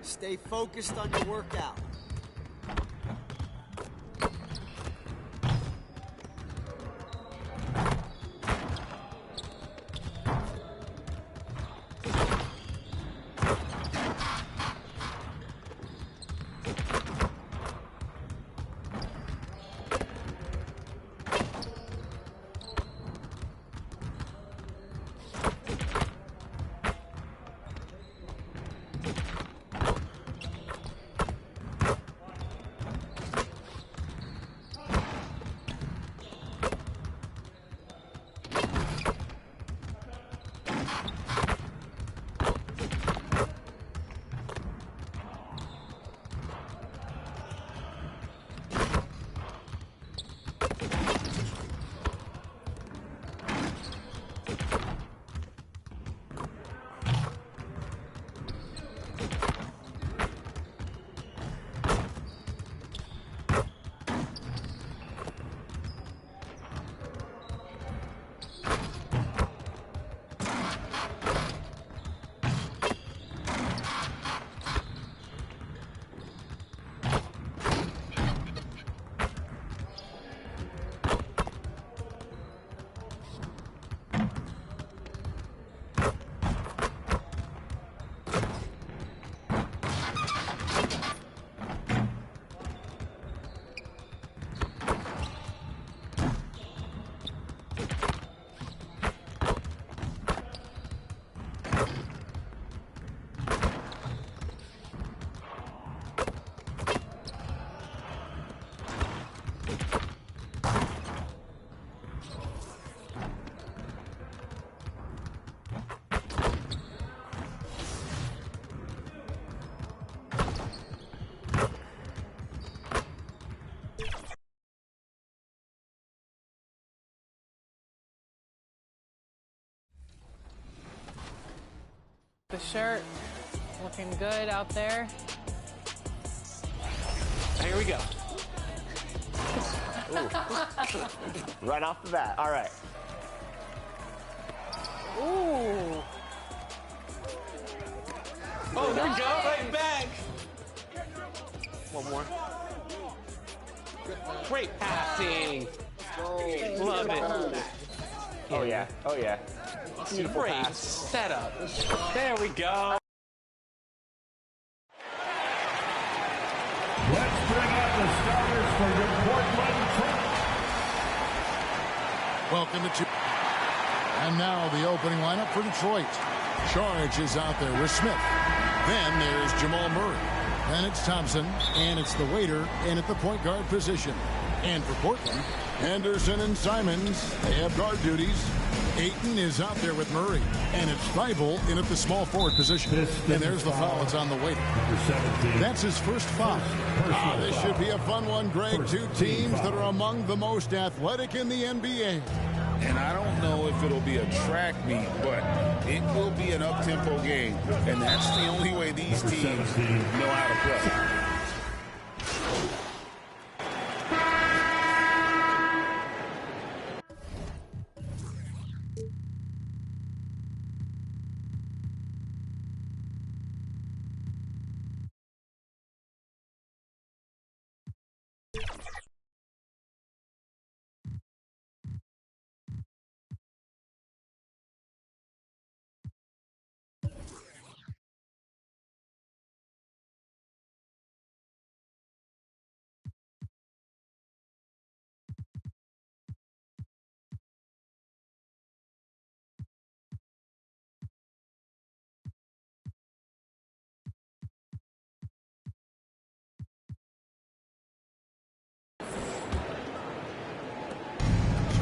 Stay focused on your workout. The shirt looking good out there. Here we go. Right off the bat. All right. Ooh. Oh, there we go. Right back. One more. Great passing. Love it. Oh, yeah. Oh, yeah. Beautiful great pass. Setup. There we go. Let's bring out the starters for your Portland Trail. Welcome to and now the opening lineup for Detroit. Charge is out there with Smith. Then there's Jamal Murray. Then it's Thompson, and it's the waiter in at the point guard position. And for Portland, Henderson and Simons, they have guard duties. Ayton is out there with Murray, and it's Thibault in at the small forward position. And there's the foul. It's on the waiter. That's his first foul. This should be a fun one, Greg. Two teams that are among the most athletic in the NBA. And I don't know if it'll be a track meet, but it will be an up-tempo game. And that's the only way these teams know how to play.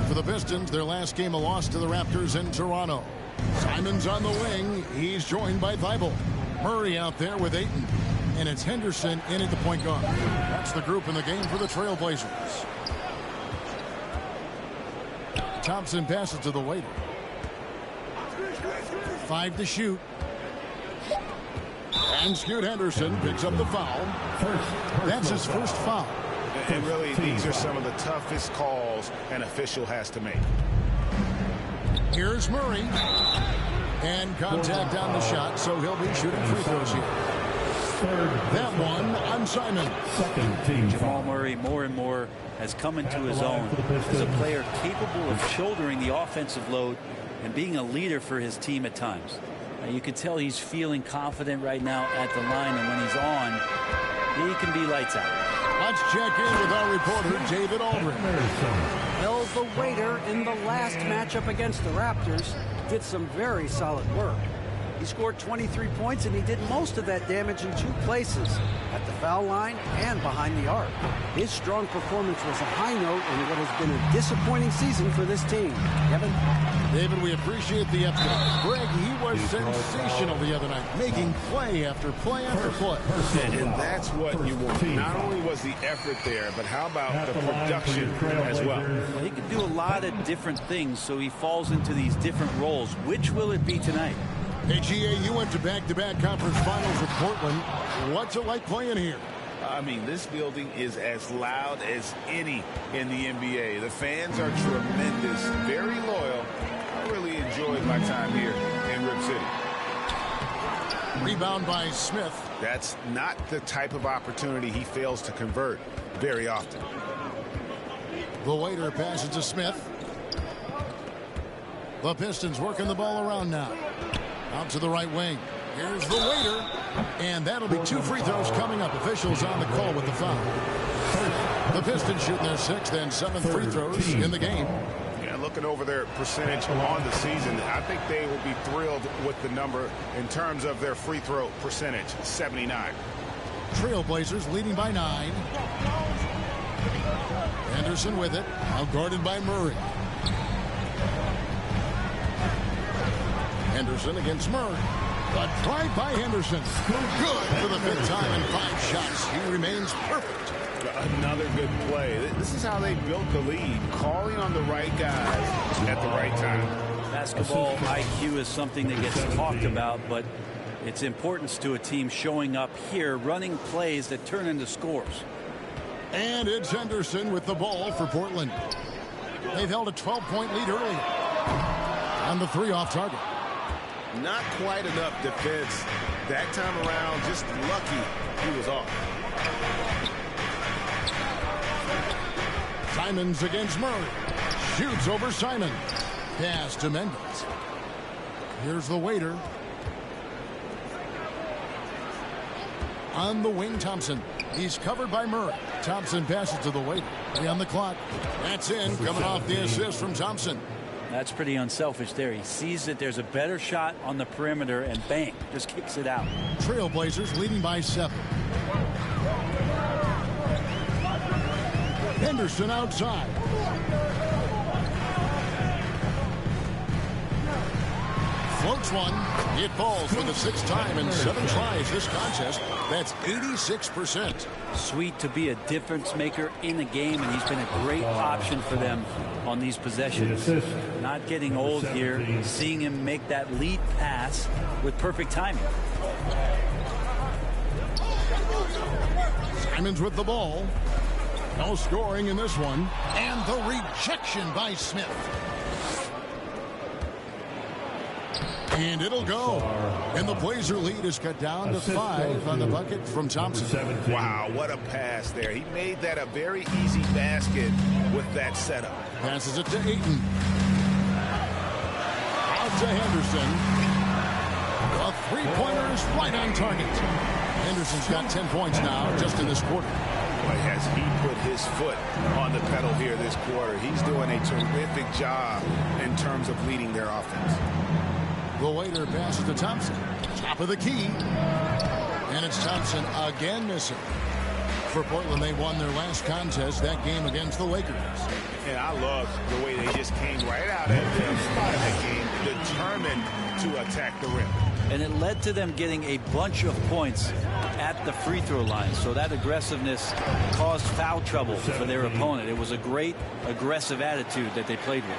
For the Pistons, their last game a loss to the Raptors in Toronto. Simons on the wing. He's joined by Thibault. Murray out there with Ayton. And it's Henderson in at the point guard. That's the group in the game for the Trailblazers. Thompson passes to the waiter. 5 to shoot. And Scoot Henderson picks up the foul. That's his first foul. And really, these are some of the toughest calls an official has to make. Here's Murray. And contact on the shot, so he'll be shooting free throws here. That one on Simon. Jamal Murray more and more has come into his own as a player capable of shouldering the offensive load and being a leader for his team at times. You can tell he's feeling confident right now at the line, and when he's on, he can be lights out. Let's check in with our reporter, David Aldrin. Well, the waiter in the last matchup against the Raptors did some very solid work. He scored 23 points, and he did most of that damage in 2 places, at the foul line and behind the arc. His strong performance was a high note in what has been a disappointing season for this team. Kevin? David, we appreciate the effort. Greg, he was sensational the other night, making play after play after play. And that's what you want. Not only was the effort there, but how about the production as well? Well, he can do a lot of different things, so he falls into these different roles. Which will it be tonight? Hey, GA, you went to back-to-back conference finals with Portland. What's it like playing here? I mean, this building is as loud as any in the NBA. The fans are tremendous, very loyal. I really enjoyed my time here in Rip City. Rebound by Smith. That's not the type of opportunity he fails to convert very often. The waiter passes to Smith. The Pistons working the ball around now. Out to the right wing. Here's the waiter. And that'll be 2 free throws coming up. Officials on the call with the foul. The Pistons shooting their 6th and 7th free throws in the game. Yeah, looking over their percentage on the season, I think they will be thrilled with the number in terms of their free throw percentage, 79. Trailblazers leading by 9. Henderson with it. Now guarded by Murray. Henderson against Murray. The drive by Henderson. Good for the 5th time in 5 shots. He remains perfect. Another good play. This is how they built the lead, calling on the right guys at the right time. Basketball IQ is something that gets talked about, but its importance to a team showing up here, running plays that turn into scores. And it's Henderson with the ball for Portland. They've held a 12-point lead earlier. On the 3 off target. Not quite enough defense that time around. Just lucky he was off. Simons against Murray. Shoots over Simon. Pass to Mendes. Here's the waiter. On the wing, Thompson. He's covered by Murray. Thompson passes to the waiter. 3 on the clock. That's in. Coming off the assist from Thompson. That's pretty unselfish there. He sees that there's a better shot on the perimeter and bang, just kicks it out. Trailblazers leading by 7. Henderson outside. Floats one. It falls for the 6th time in 7 tries this contest. That's 86%. Sweet to be a difference maker in the game, and he's been a great option for them on these possessions. Not getting old here. Seeing him make that lead pass with perfect timing. Simons with the ball. No scoring in this one. And the rejection by Smith. And it'll go. And the Blazer lead is cut down to 5 on the bucket from Thompson. Wow, what a pass there. He made that a very easy basket with that setup. Passes it to Ayton. Out to Henderson. A 3-pointer is right on target. Henderson's got 10 points now just in this quarter. Boy, has he put his foot on the pedal here this quarter. He's doing a terrific job in terms of leading their offense. The waiter passes to Thompson. Top of the key. And it's Thompson again missing. For Portland, they won their last contest, that game against the Lakers. And I love the way they just came right out at them out of that game, determined to attack the rim. And it led to them getting a bunch of points at the free throw line. So that aggressiveness caused foul trouble for their opponent. It was a great aggressive attitude that they played with.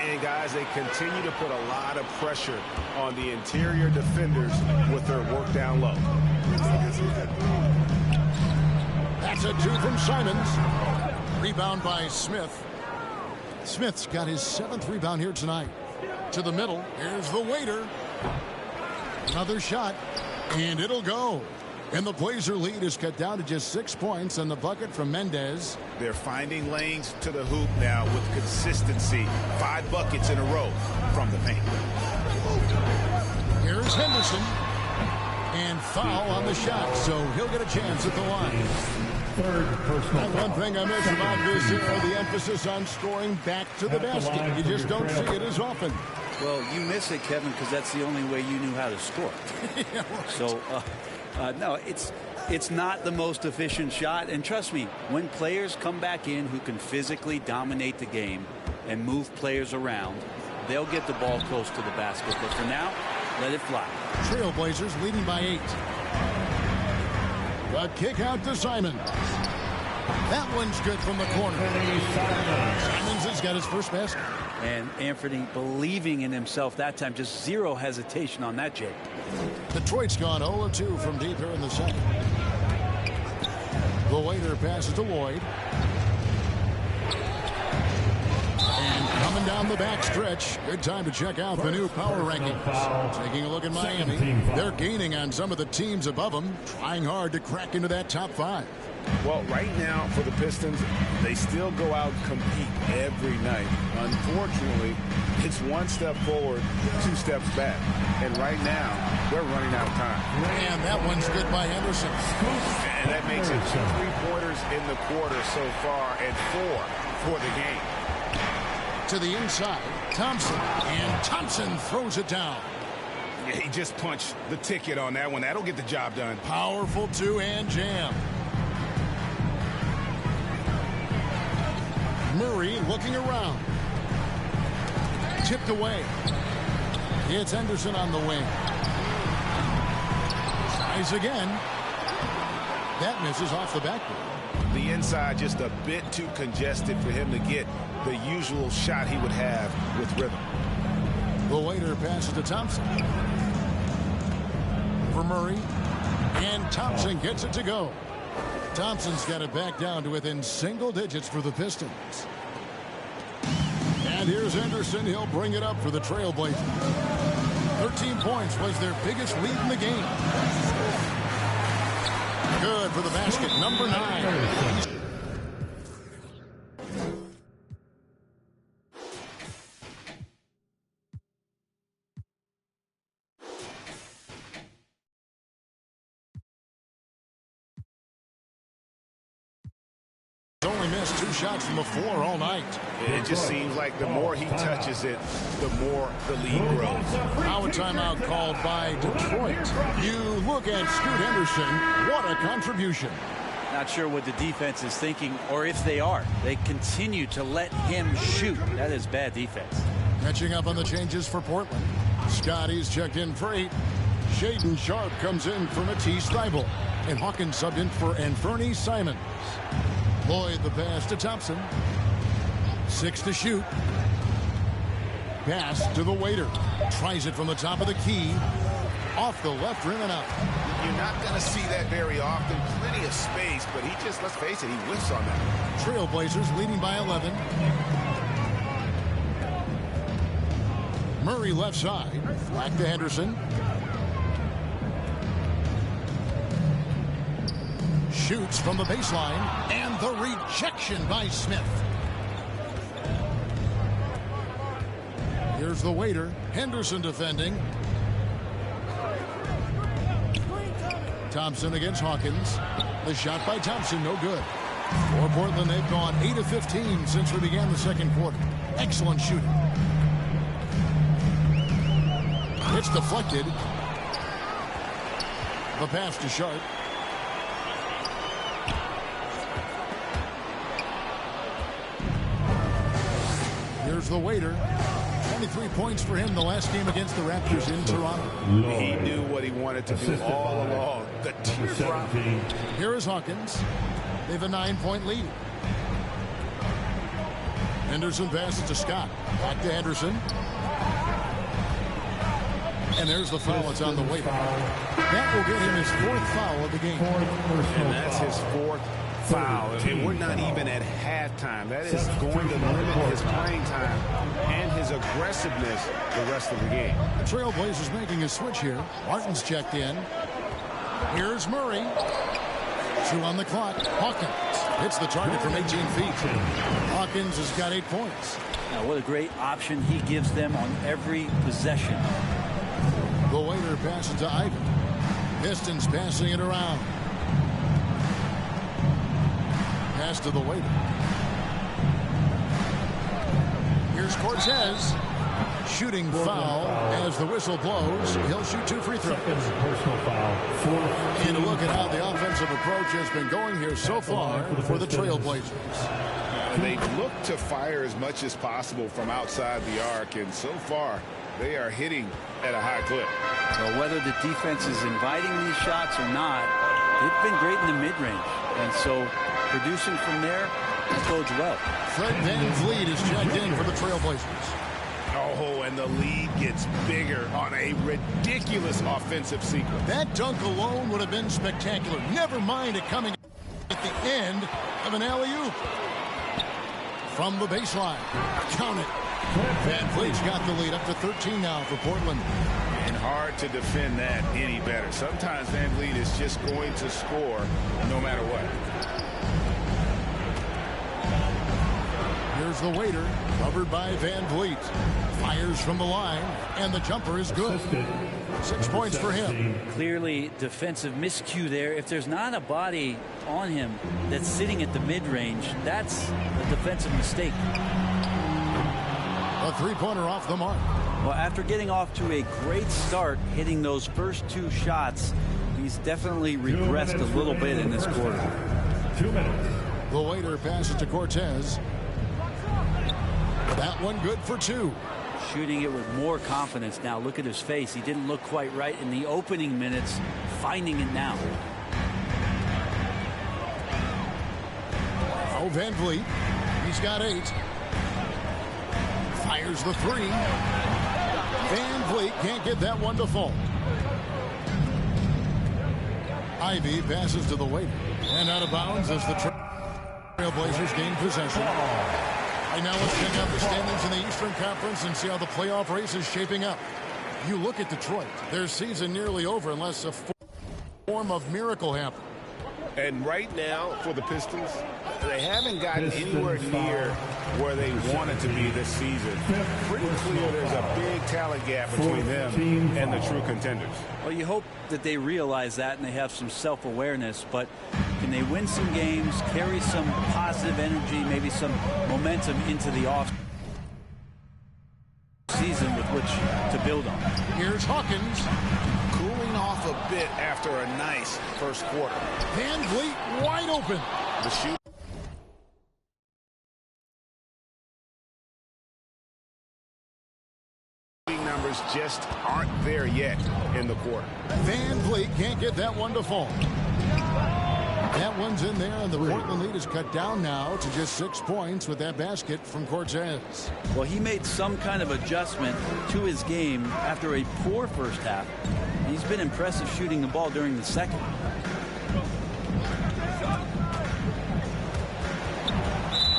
And guys, they continue to put a lot of pressure on the interior defenders with their work down low. That's a 2 from Simons. Rebound by Smith. Smith's got his 7th rebound here tonight. To the middle. Here's the waiter. Another shot, and it'll go. And the Blazer lead is cut down to just 6 points on the bucket from Mendez. They're finding lanes to the hoop now with consistency. 5 buckets in a row from the paint. Here's Henderson. And foul on the shot, so he'll get a chance at the line. Third personal And one thing I miss about this era, the emphasis on scoring back to the basket. You just don't see it as often. Well, you miss it, Kevin, because that's the only way you knew how to score. Yeah, right. So, no, it's not the most efficient shot. And trust me, when players come back in who can physically dominate the game and move players around, they'll get the ball close to the basket. But for now, let it fly. Trailblazers leading by 8. The kick out to Simon. That one's good from the corner. Simons has got his first basket. And Anthony believing in himself that time, just zero hesitation on that, Jake. Detroit's gone 0 of 2 from deep here in the second. The waiter passes to Lloyd. And coming down the back stretch, good time to check out the new power rankings. Taking a look at Miami, they're gaining on some of the teams above them, trying hard to crack into that top 5. Well, right now for the Pistons, they still go out and compete every night. Unfortunately, it's 1 step forward, 2 steps back. And right now, we're running out of time. And that one's good by Henderson. And that makes it 2 3-pointers in the quarter so far and 4 for the game. To the inside, Thompson. And Thompson throws it down. Yeah, he just punched the ticket on that one. That'll get the job done. Powerful 2-hand jam. Murray looking around. Tipped away. It's Henderson on the wing. Tries again. That misses off the backboard. The inside just a bit too congested for him to get the usual shot he would have with rhythm. The waiter passes to Thompson. For Murray. And Thompson gets it to go. Thompson's got it back down to within single digits for the Pistons. And here's Henderson. He'll bring it up for the Trailblazers. 13 points was their biggest lead in the game. Good for the basket, number 9. Only missed 2 shots from the floor all night. It just seems like the more he touches it, the more the lead grows. Now a timeout called by Detroit. You look at Scoot Henderson. What a contribution. Not sure what the defense is thinking, or if they are. They continue to let him shoot. That is bad defense. Catching up on the changes for Portland. Scotty's checked in for 8. Shaden Sharp comes in for Matisse Thybulle. And Hawkins subbed in for Anthony Simons. Lloyd the pass to Thompson. 6 to shoot. Pass to the waiter. Tries it from the top of the key. Off the left rim and out. You're not going to see that very often. Plenty of space, but he just, let's face it, he whiffs on that. Trailblazers leading by 11. Murray left side. Back to Henderson. Shoots from the baseline, and the rejection by Smith. Here's the waiter. Henderson defending. Thompson against Hawkins. The shot by Thompson, no good. For Portland, they've gone 8 of 15 since we began the second quarter. Excellent shooting. It's deflected. The pass to Sharp. Here's the waiter. 23 points for him the last game against the Raptors in Toronto. He knew what he wanted to do all along. The teardrop. Here is Hawkins. They have a 9-point lead. Henderson passes to Scott. Back to Henderson. And there's the foul. It's on the waiver. That will get him his 4th foul of the game. And that's his 4th foul, and we're not even at halftime. That is going to limit his playing time and his aggressiveness the rest of the game. The Trailblazers making a switch here. Martin's checked in. Here's Murray. 2 on the clock. Hawkins hits the target from 18 feet. Hawkins has got 8 points. Now, what a great option he gives them on every possession. The Waiter passes to Ivy. Pistons passing it around. Pass to the Waiter. Here's Cortez. Shooting foul as the whistle blows. He'll shoot 2 free throws. Personal foul. And a look at how the offensive approach has been going here so far for the Trailblazers. They look to fire as much as possible from outside the arc, and so far they are hitting at a high clip. Well, whether the defense is inviting these shots or not, they've been great in the mid-range. And so producing from there bodes well. Fred VanVleet is checked in for the Trailblazers. Oh, and the lead gets bigger on a ridiculous offensive sequence. That dunk alone would have been spectacular. Never mind it coming at the end of an alley-oop. From the baseline. Count it. VanVleet's got the lead up to 13 now for Portland. And hard to defend that any better. Sometimes VanVleet is just going to score no matter what. Here's the Waiter, covered by VanVleet. Fires from the line, and the jumper is good. 6 points for him. Clearly defensive miscue there. If there's not a body on him that's sitting at the mid-range, that's a defensive mistake. A three-pointer off the mark. Well, after getting off to a great start, hitting those first 2 shots, he's definitely regressed a little bit in this quarter. 2 minutes. The Waiter passes to Cortez. That one good for 2. Shooting it with more confidence now. Look at his face. He didn't look quite right in the opening minutes. Finding it now. Oh, VanVleet. He's got 8. Fires the 3. VanVleet can't get that one to fall. Ivy passes to the Waiter. And out of bounds as the Trailblazers gain possession. Right now, let's check out the standings in the Eastern Conference and see how the playoff race is shaping up. You look at Detroit. Their season nearly over unless a form of miracle happens. And right now, for the Pistons, they haven't gotten anywhere near where they wanted to be this season. Pretty clear there's a big talent gap between them and the true contenders. Well, you hope that they realize that and they have some self-awareness, but can they win some games, carry some positive energy, maybe some momentum into the off-season with which to build on? Here's Hawkins. Cooling off a bit after a nice first quarter. VanVleet wide open. The shoot. Numbers just aren't there yet in the quarter. VanVleet can't get that one to fall. That one's in there, and the Portland lead is cut down now to just 6 points with that basket from Cortez. Well, he made some kind of adjustment to his game after a poor first half. He's been impressive shooting the ball during the second.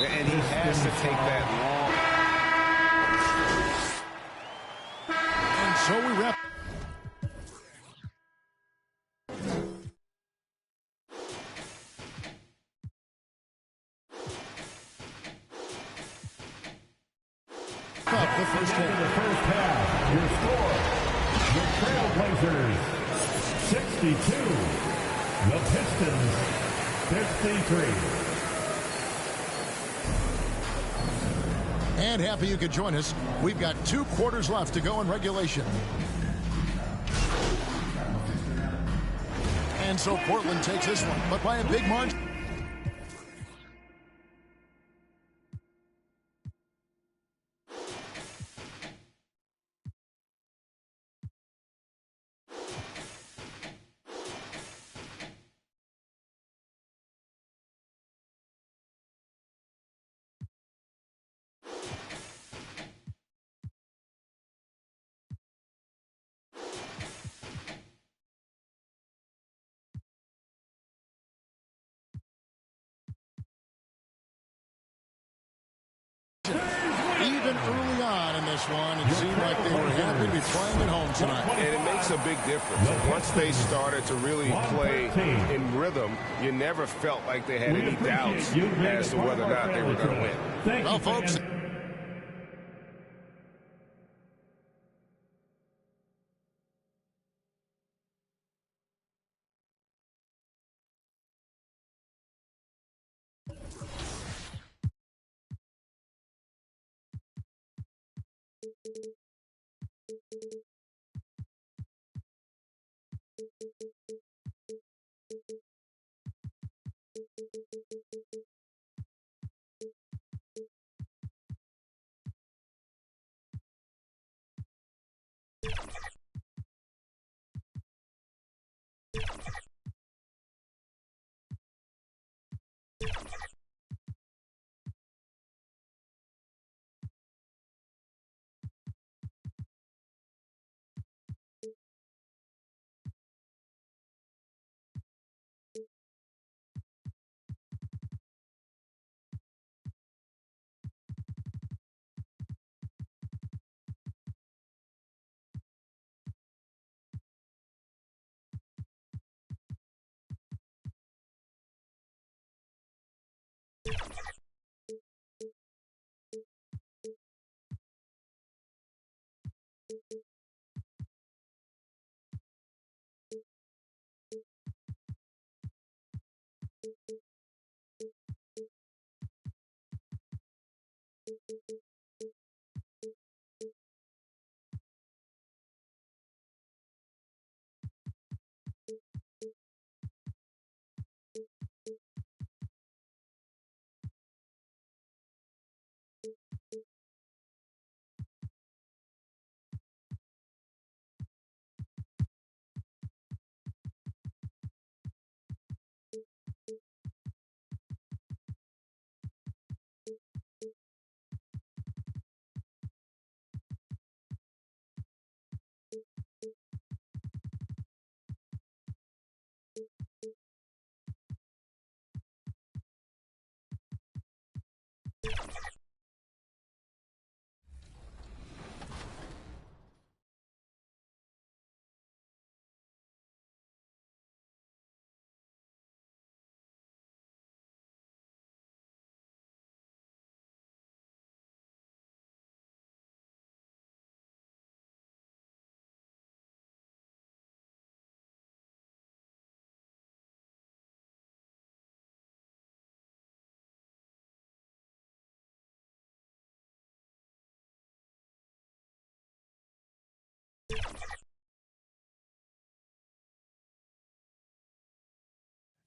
And he has to take that long. And so we wrap. The first half. Your score. The Trailblazers 62. The Pistons 53. And happy you could join us. We've got 2 quarters left to go in regulation. And so Portland takes this one, but by a big margin. one. It seemed like they were happy to be playing at home tonight. And it makes a big difference. Once they started to really play in rhythm, you never felt like they had any doubts as to whether or not they were going to win. Well, folks.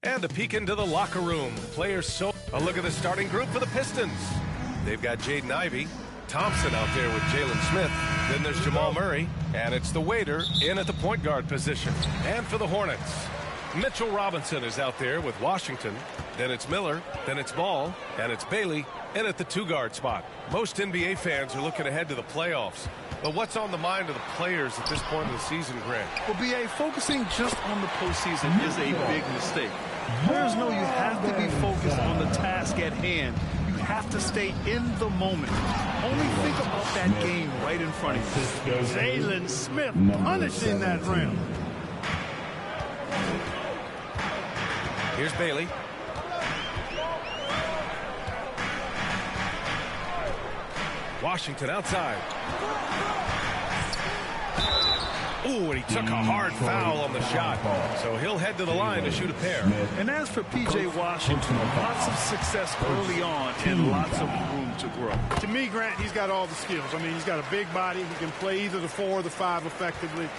And a peek into the locker room. Players a look at the starting group for the Pistons. They've got Jaden Ivey, Thompson out there with Jalen Smith. Then there's Jamal Murray, and it's the waiter in at the point guard position. And for the Hornets, Mitchell Robinson is out there with Washington. Then it's Miller, then it's Ball, and it's Bailey in at the two-guard spot. Most NBA fans are looking ahead to the playoffs. But what's on the mind of the players at this point of the season, Grant? Well, B.A., focusing just on the postseason is a big mistake. Players know you have to be focused on the task at hand. You have to stay in the moment. Only think about that game right in front of you. Jalen Smith punishing that rim. Here's Bailey. Washington outside. Ooh, and he took a hard foul on the shot. So he'll head to the line to shoot a pair. And as for P.J. Washington, lots of success early on and lots of room to grow. To me, Grant, he's got all the skills. I mean, he's got a big body. He can play either the 4 or the 5 effectively.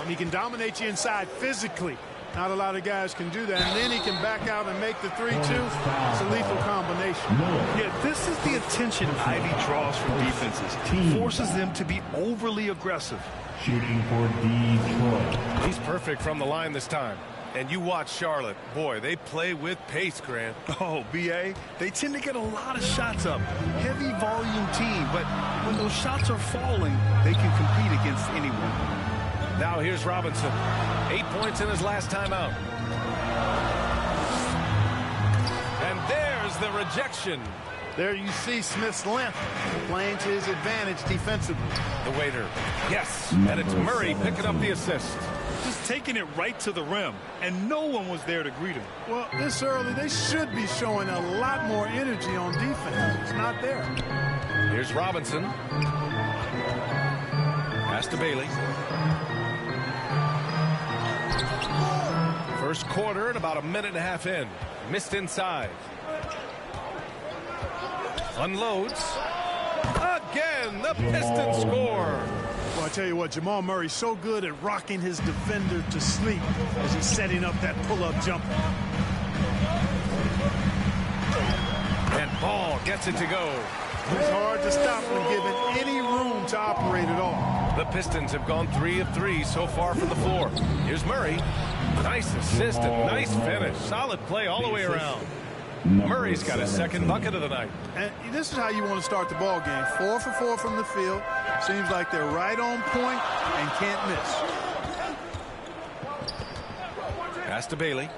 He can dominate you inside physically. Not a lot of guys can do that. And then he can back out and make the 3-2. It's a lethal combination. Yeah, this is the attention Ivey draws from defenses. Forces them to be overly aggressive. Shooting for Detroit. He's perfect from the line this time. And you watch Charlotte. Boy, they play with pace, Grant. Oh, B.A., they tend to get a lot of shots up. Heavy volume team, but when those shots are falling, they can compete against anyone. Now here's Robinson. 8 points in his last time out. And there's the rejection. There you see Smith's length playing to his advantage defensively. The waiter. Yes, and it's Murray picking up the assist. Just taking it right to the rim, and no one was there to greet him. Well, this early, they should be showing a lot more energy on defense. It's not there. Here's Robinson. Pass to Bailey. First quarter and about a minute and a half in. Missed inside. Unloads. Again, the Pistons score. Well, I tell you what, Jamal Murray's so good at rocking his defender to sleep as he's setting up that pull-up jumper. And Ball gets it to go. It's hard to stop when given any room to operate at all. The Pistons have gone 3 of 3 so far from the floor. Here's Murray. Nice assist and nice finish. Solid play all the way around. Murray's got his second bucket of the night. And this is how you want to start the ball game. 4 for 4 from the field. Seems like they're right on point and can't miss. Pass to Bailey.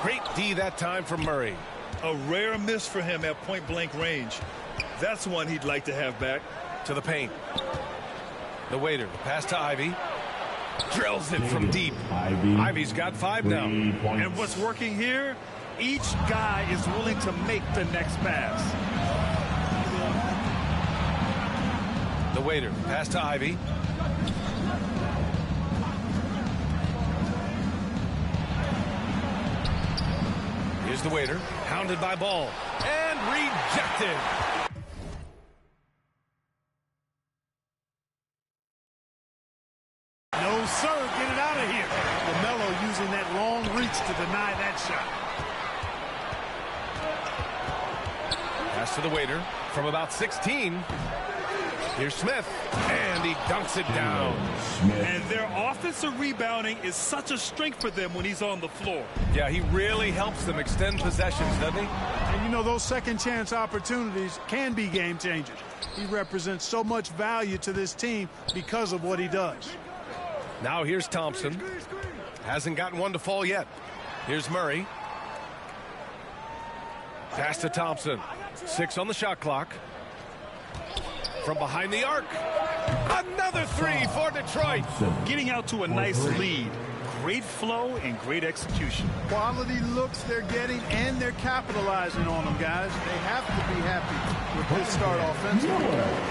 Great D that time from Murray. A rare miss for him at point-blank range. That's one he'd like to have back. To the paint. The waiter. Pass to Ivy. Drills it from deep. Ivy's got 5 now. And what's working here? Each guy is willing to make the next pass. The waiter. Pass to Ivy. Here's the waiter. Hounded by Ball. And rejected. No, sir. Get it out of here. LaMelo using that long reach to deny that shot. Pass to the waiter from about 16. Here's Smith, and he dunks it down. And their offensive rebounding is such a strength for them when he's on the floor. Yeah, he really helps them extend possessions, doesn't he? And you know, those second chance opportunities can be game changers. He represents so much value to this team because of what he does. Now here's Thompson. Hasn't gotten one to fall yet. Here's Murray. Pass to Thompson. 6 on the shot clock. From behind the arc. Another 3 for Detroit. Getting out to a nice lead. Great flow and great execution. Quality looks they're getting, and they're capitalizing on them, guys. They have to be happy with this start offensively.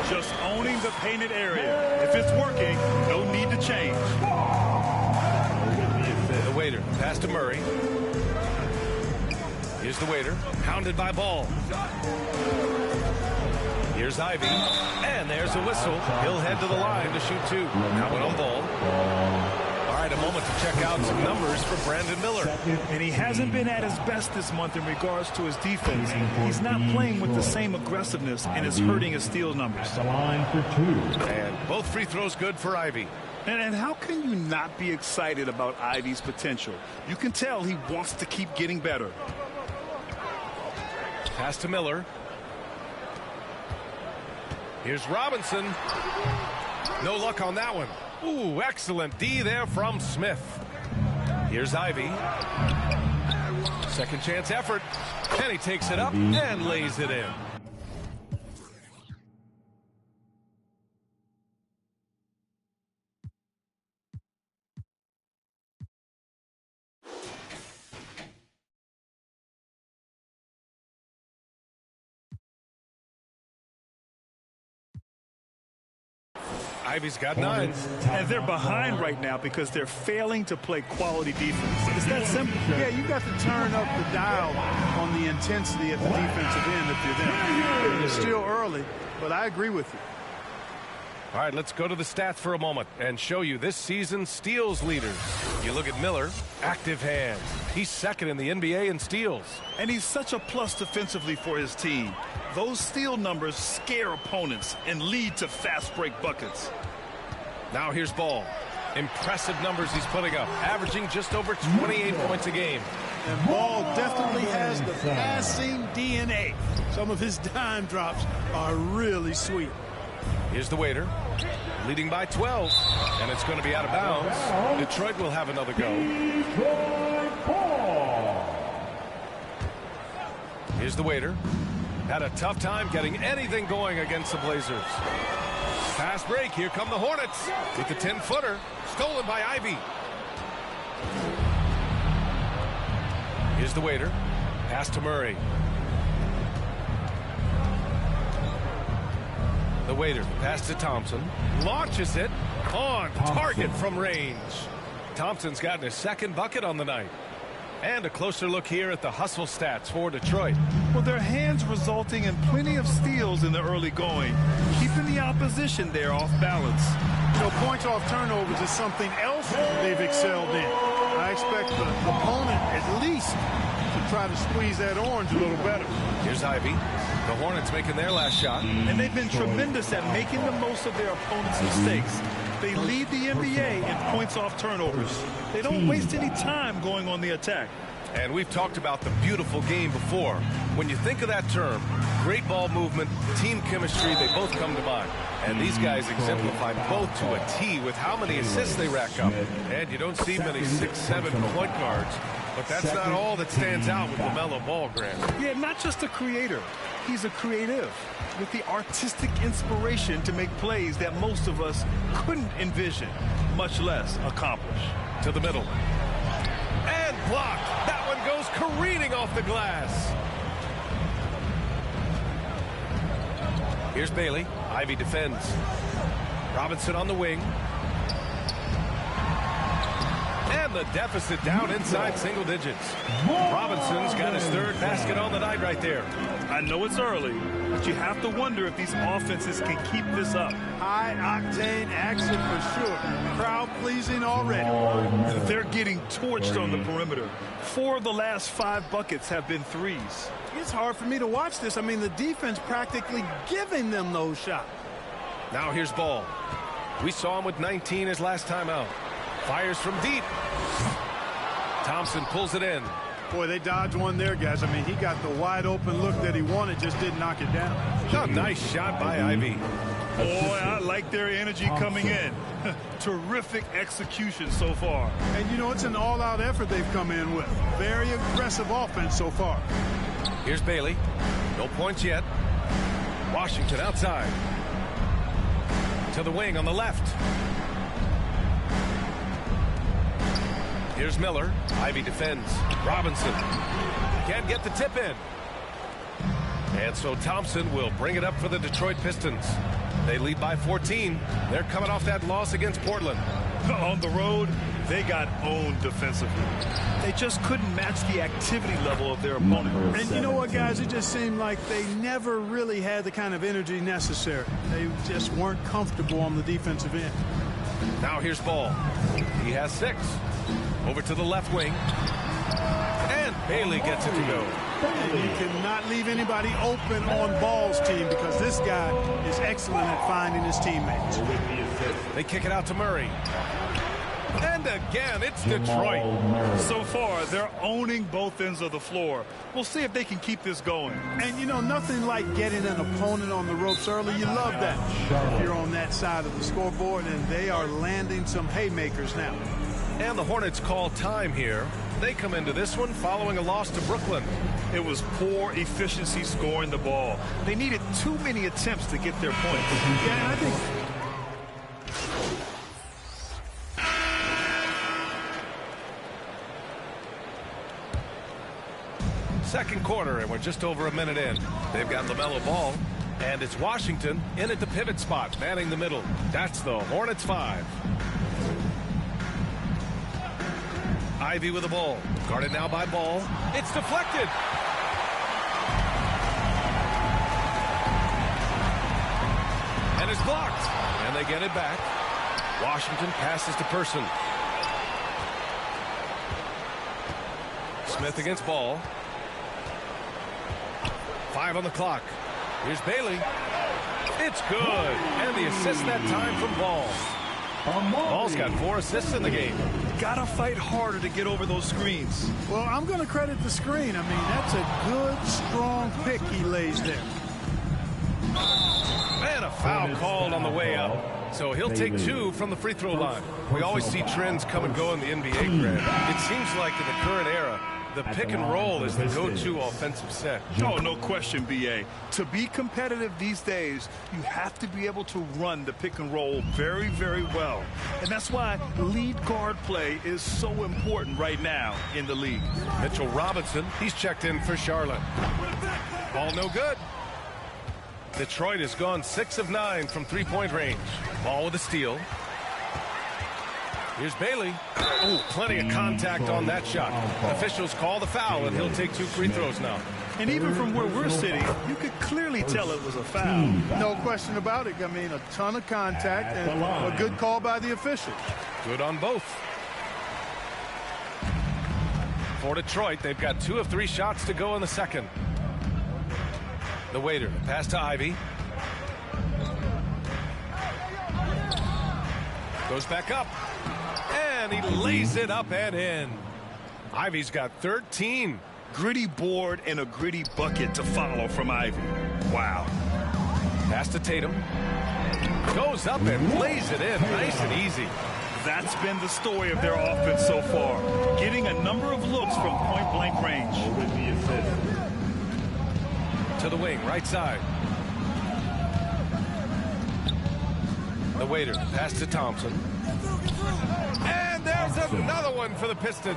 Just owning the painted area. If it's working, no need to change. The waiter. Pass to Murray. Here's the waiter. Hounded by Ball. Here's Ivy, and there's a whistle. He'll head to the line to shoot 2. Now one on Ball. All right, a moment to check out some numbers for Brandon Miller. And he hasn't been at his best this month in regards to his defense. He's not playing with the same aggressiveness, and it's hurting his steals numbers. And both free throws good for Ivy. And how can you not be excited about Ivy's potential? You can tell he wants to keep getting better. Pass to Miller. Here's Robinson. No luck on that one. Ooh, excellent D there from Smith. Here's Ivy. Second chance effort. And he takes it up and lays it in. Ivy's got 9. And they're behind right now because they're failing to play quality defense. It's that simple. Yeah, you got to turn up the dial on the intensity at the defensive end if you're there. It's still early, but I agree with you. All right, let's go to the stats for a moment and show you this season's steals leaders. You look at Miller, active hands. He's second in the NBA in steals. And he's such a plus defensively for his team. Those steal numbers scare opponents and lead to fast break buckets. Now here's Ball. Impressive numbers he's putting up, averaging just over 28 points a game. And Ball definitely has the passing DNA. Some of his dime drops are really sweet. Here's the waiter, leading by 12, and it's going to be out of bounds. Detroit will have another go. Here's the waiter. Had a tough time getting anything going against the Blazers. Fast break. Here come the Hornets with the 10-footer stolen by Ivy. Here's the waiter. Pass to Murray. The waiter, pass to Thompson, launches it on target from range. Thompson's gotten his second bucket on the night. And a closer look here at the hustle stats for Detroit. Well, their hands resulting in plenty of steals in the early going, keeping the opposition there off balance. You know, points off turnovers is something else they've excelled in. I expect the opponent at least to try to squeeze that orange a little better. Here's Ivy. The Hornets making their last shot. And they've been tremendous at making the most of their opponent's mistakes. They lead the NBA in points off turnovers. They don't waste any time going on the attack. And we've talked about the beautiful game before. When you think of that term, great ball movement, team chemistry, they both come to mind. And these guys exemplify both to a T with how many assists they rack up. And you don't see many 6-7 point guards. But that's not all that stands out with LaMelo Ball, Grant. Yeah, not just a creator. He's a creative with the artistic inspiration to make plays that most of us couldn't envision, much less accomplish. To the middle. And blocked. That one goes careening off the glass. Here's Bailey. Ivy defends. Robinson on the wing. And the deficit down inside single digits. Robinson's got his third basket on the night right there. I know it's early, but you have to wonder if these offenses can keep this up. High-octane action for sure. Crowd-pleasing already. They're getting torched on the perimeter. 4 of the last 5 buckets have been threes. It's hard for me to watch this. I mean, the defense practically giving them those shots. Now here's Ball. We saw him with 19 his last time out. Fires from deep. Thompson pulls it in. Boy, they dodged one there, guys. I mean, he got the wide open look that he wanted, just didn't knock it down. Oh, nice shot by Ivy. Boy, I like their energy coming in. Terrific execution so far. And, you know, it's an all-out effort they've come in with. Very aggressive offense so far. Here's Bailey. No points yet. Washington outside. To the wing on the left. Here's Miller. Ivy defends. Robinson can't get the tip in. And so Thompson will bring it up for the Detroit Pistons. They lead by 14. They're coming off that loss against Portland. On the road, they got owned defensively. They just couldn't match the activity level of their opponent. And you know what, guys? It just seemed like they never really had the kind of energy necessary. They just weren't comfortable on the defensive end. Now here's Ball. He has 6. Over to the left wing. And Bailey gets it to go. And you cannot leave anybody open on Ball's team because this guy is excellent at finding his teammates. They kick it out to Murray. And again, it's Detroit. So far, they're owning both ends of the floor. We'll see if they can keep this going. And, you know, nothing like getting an opponent on the ropes early. You love that if you're on that side of the scoreboard, and they are landing some haymakers now. And the Hornets call time here. They come into this one following a loss to Brooklyn. It was poor efficiency scoring the ball. They needed too many attempts to get their points. Yeah, I think... Second quarter, and we're just over a minute in. They've got LaMelo Ball. And it's Washington in at the pivot spot, manning the middle. That's the Hornets 5. Ivy with the ball. Guarded now by Ball. It's deflected. And it's blocked. And they get it back. Washington passes to Person. Smith against Ball. 5 on the clock. Here's Bailey. It's good. And the assist that time from Ball. Ball's got 4 assists in the game. Gotta fight harder to get over those screens. Well, I'm going to credit the screen. I mean, that's a good, strong pick he lays there. And a foul called on the way up. So he'll take 2 from the free throw line. We always see trends come and go in the NBA, Grant. It seems like in the current era, the pick and roll is the go-to offensive set. Oh, no question, B.A. To be competitive these days, you have to be able to run the pick and roll very, very well. And that's why lead guard play is so important right now in the league. Mitchell Robinson, he's checked in for Charlotte. Ball no good. Detroit has gone 6 of 9 from three-point range. Ball with a steal. Here's Bailey. Oh, plenty of contact on that shot. Officials call the foul, and he'll take 2 free throws now. And even from where we're sitting, you could clearly tell it was a foul. No question about it. I mean, a ton of contact and a good call by the official. Good on both. For Detroit, they've got 2 of 3 shots to go in the second. The waiter, pass to Ivy. Goes back up. And he lays it up and in. Ivy's got 13. Gritty board and a gritty bucket to follow from Ivy. Wow. Pass to Tatum. Goes up and lays it in. Nice and easy. That's been the story of their offense so far. Getting a number of looks from point-blank range. To the wing, right side. The waiter, pass to Thompson. And there's another one for the Pistons.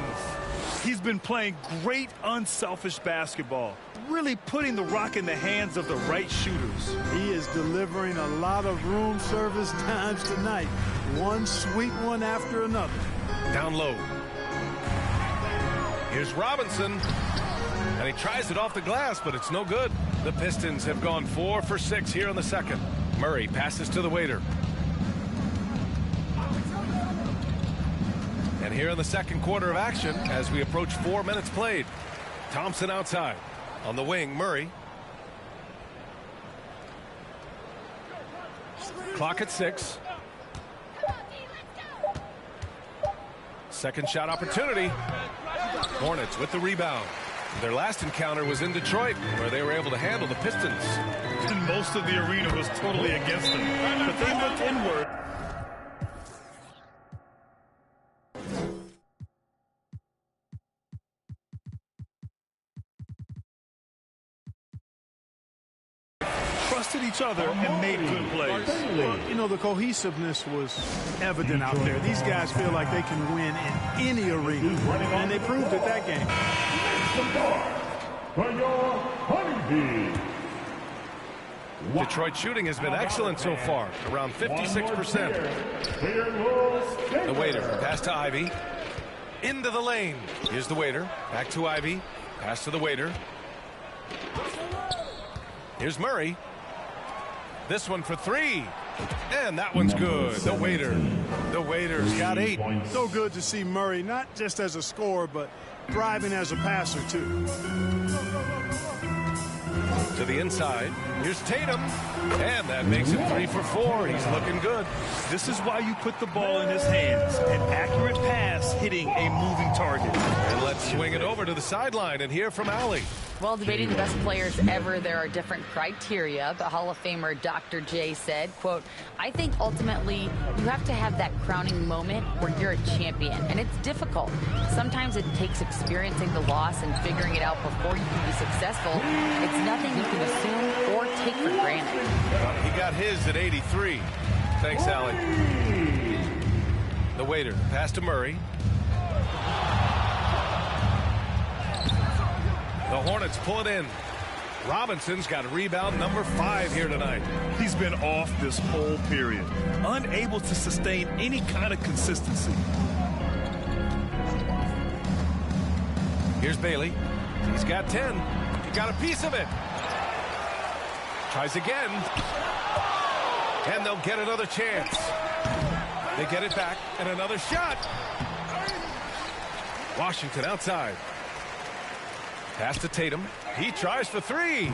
He's been playing great, unselfish basketball. Really putting the rock in the hands of the right shooters. He is delivering a lot of room service times tonight. One sweet one after another. Down low. Here's Robinson. And he tries it off the glass, but it's no good. The Pistons have gone 4 for 6 here in the second. Murray passes to the waiter. And here in the second quarter of action, as we approach 4 minutes played. Thompson outside. On the wing, Murray. Clock at 6. Second shot opportunity. Hornets with the rebound. Their last encounter was in Detroit, where they were able to handle the Pistons. And most of the arena was totally against them. But they looked inward. Trusted each other and made good plays. Well, you know, the cohesiveness was evident out there. These guys feel like they can win in any arena, and they proved it that game. Detroit shooting has been excellent so far, around 56%. The waiter, pass to Ivy. Into the lane. Here's the waiter. Back to Ivy. Pass to the waiter. Here's Murray. This one for 3. And that one's good. The waiter's got 8. So good to see Murray, not just as a scorer, but thriving as a passer, too. To the inside. Here's Tatum. And that makes it 3 for 4. He's looking good. This is why you put the ball in his hands. An accurate pass hitting a moving target. And let's swing it over to the sideline and hear from Allie. Well, debating the best players ever, there are different criteria. But Hall of Famer Dr. J said, quote, I think ultimately you have to have that crowning moment where you're a champion. And it's difficult. Sometimes it takes experiencing the loss and figuring it out before you can be successful. It's nothing you can assume or take for granted. He got his at 83. Thanks, Allie. The waiter, pass to Murray. The Hornets pull it in. Robinson's got rebound number 5 here tonight. He's been off this whole period, unable to sustain any kind of consistency. Here's Bailey. He's got 10. He got a piece of it. Tries again. And they'll get another chance. They get it back, and another shot. Washington outside. Pass to Tatum. He tries for 3.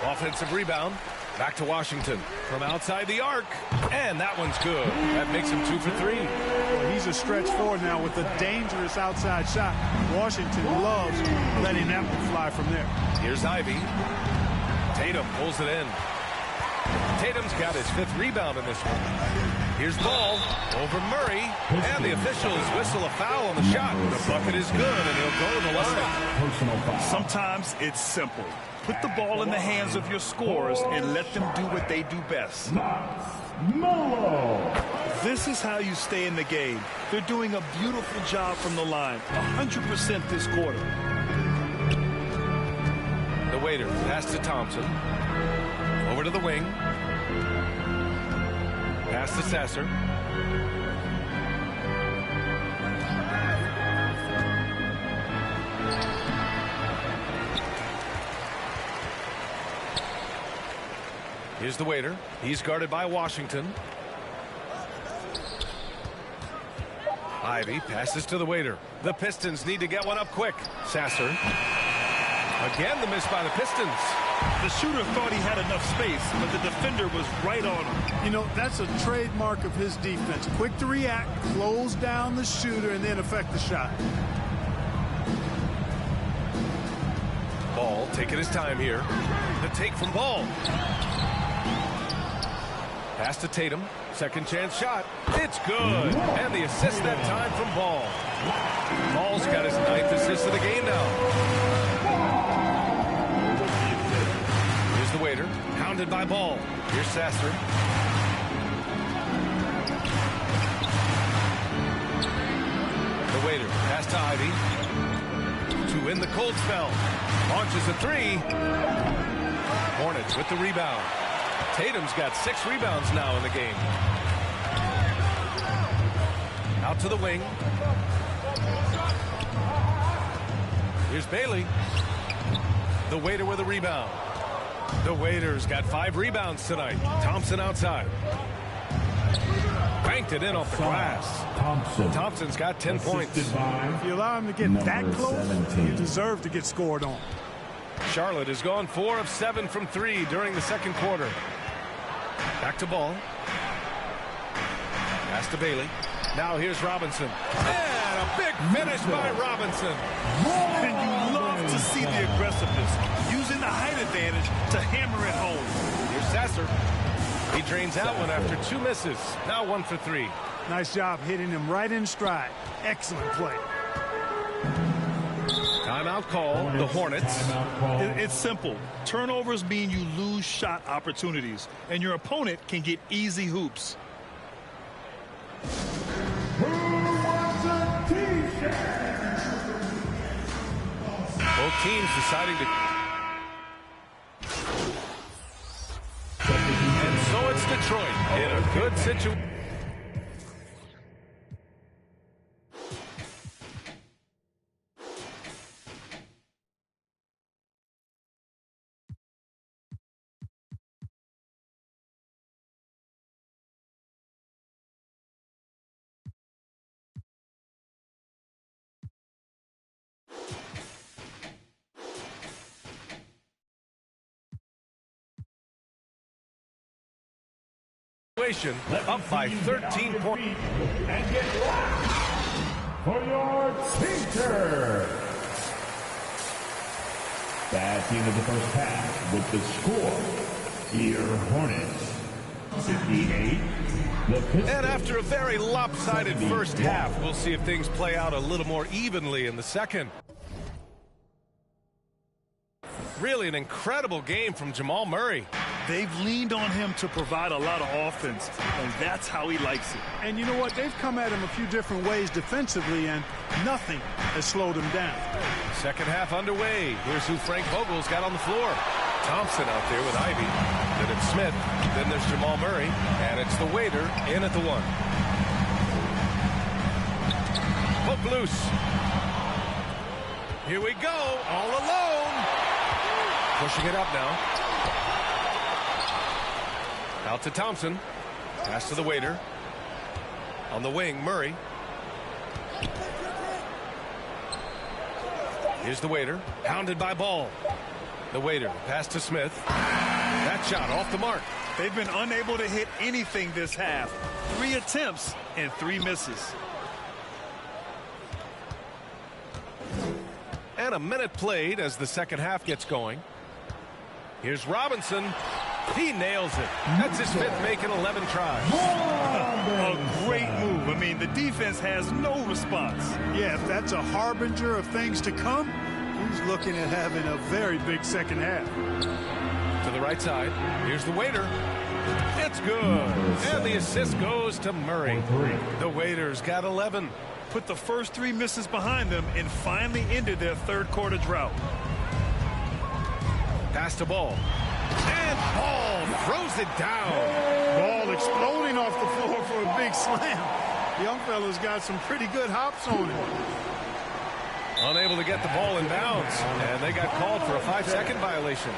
Offensive rebound. Back to Washington from outside the arc. And that one's good. That makes him 2 for 3. Well, he's a stretch forward now with a dangerous outside shot. Washington loves letting that one fly from there. Here's Ivy. Tatum pulls it in. Tatum's got his 5th rebound in this one. Here's Ball over Murray. And the officials whistle a foul on the shot. The bucket is good, and he'll go to the line. Sometimes it's simple. Put the ball in the hands of your scorers and let them do what they do best. This is how you stay in the game. They're doing a beautiful job from the line. 100% this quarter. The waiter pass to Thompson. Over to the wing. Pass to Sasser. Here's the waiter. He's guarded by Washington. Ivy passes to the waiter. The Pistons need to get one up quick. Sasser. Again, the miss by the Pistons. The shooter thought he had enough space, but the defender was right on him. You know, that's a trademark of his defense. Quick to react, close down the shooter, and then affect the shot. Ball taking his time here. The take from Ball. Pass to Tatum. Second chance shot. It's good. And the assist that time from Ball. Ball's got his 9th assist of the game now. Here's the waiter. Pounded by Ball. Here's Sasser. The waiter. Pass to Ivy. To win the cold spell. Launches a 3. Hornets with the rebound. Tatum's got 6 rebounds now in the game. Out to the wing. Here's Bailey. The waiter with a rebound. The waiter's got 5 rebounds tonight. Thompson outside. Banked it in off the glass. Thompson's got 10 points. If you allow him to get that close, you deserve to get scored on. Charlotte has gone 4 of 7 from 3 during the second quarter. Back to Ball. Pass to Bailey. Now here's Robinson. And a big finish by Robinson. And you love to see the aggressiveness, using the height advantage to hammer it home. Here's Sasser. He drains out one after 2 misses. Now 1 for 3. Nice job hitting him right in stride. Excellent play. Timeout call, the Hornets. It's simple. Turnovers mean you lose shot opportunities, and your opponent can get easy hoops. Both teams deciding to... And so it's Detroit in a good situation. Up by 13 points. And get locked for your teacher. That's the end of the first half with the score. Here, Hornets 58. And after a very lopsided first half, we'll see if things play out a little more evenly in the second. Really an incredible game from Jamal Murray. They've leaned on him to provide a lot of offense, and that's how he likes it. And you know what? They've come at him a few different ways defensively, and nothing has slowed him down. Second half underway. Here's who Frank Vogel's got on the floor. Thompson out there with Ivy. Then it's Smith. Then there's Jamal Murray. And it's the waiter in at the 1. Hook loose. Here we go. All alone. Pushing it up now. Out to Thompson. Pass to the waiter. On the wing, Murray. Here's the waiter. Pounded by Ball. The waiter. Pass to Smith. That shot off the mark. They've been unable to hit anything this half. 3 attempts and 3 misses. And a minute played as the second half gets going. Here's Robinson. He nails it. That's his 5th make in 11 tries. A great move. I mean, the defense has no response. Yeah, if that's a harbinger of things to come, he's looking at having a very big second half. To the right side. Here's the waiter. It's good. And the assist goes to Murray. The waiter's got 11. Put the first 3 misses behind them and finally ended their third quarter drought. Pass to Ball. And Ball throws it down. Ball exploding off the floor for a big slam. Young fella's got some pretty good hops on him. Unable to get the ball in bounds. And they got called for a 5-second violation.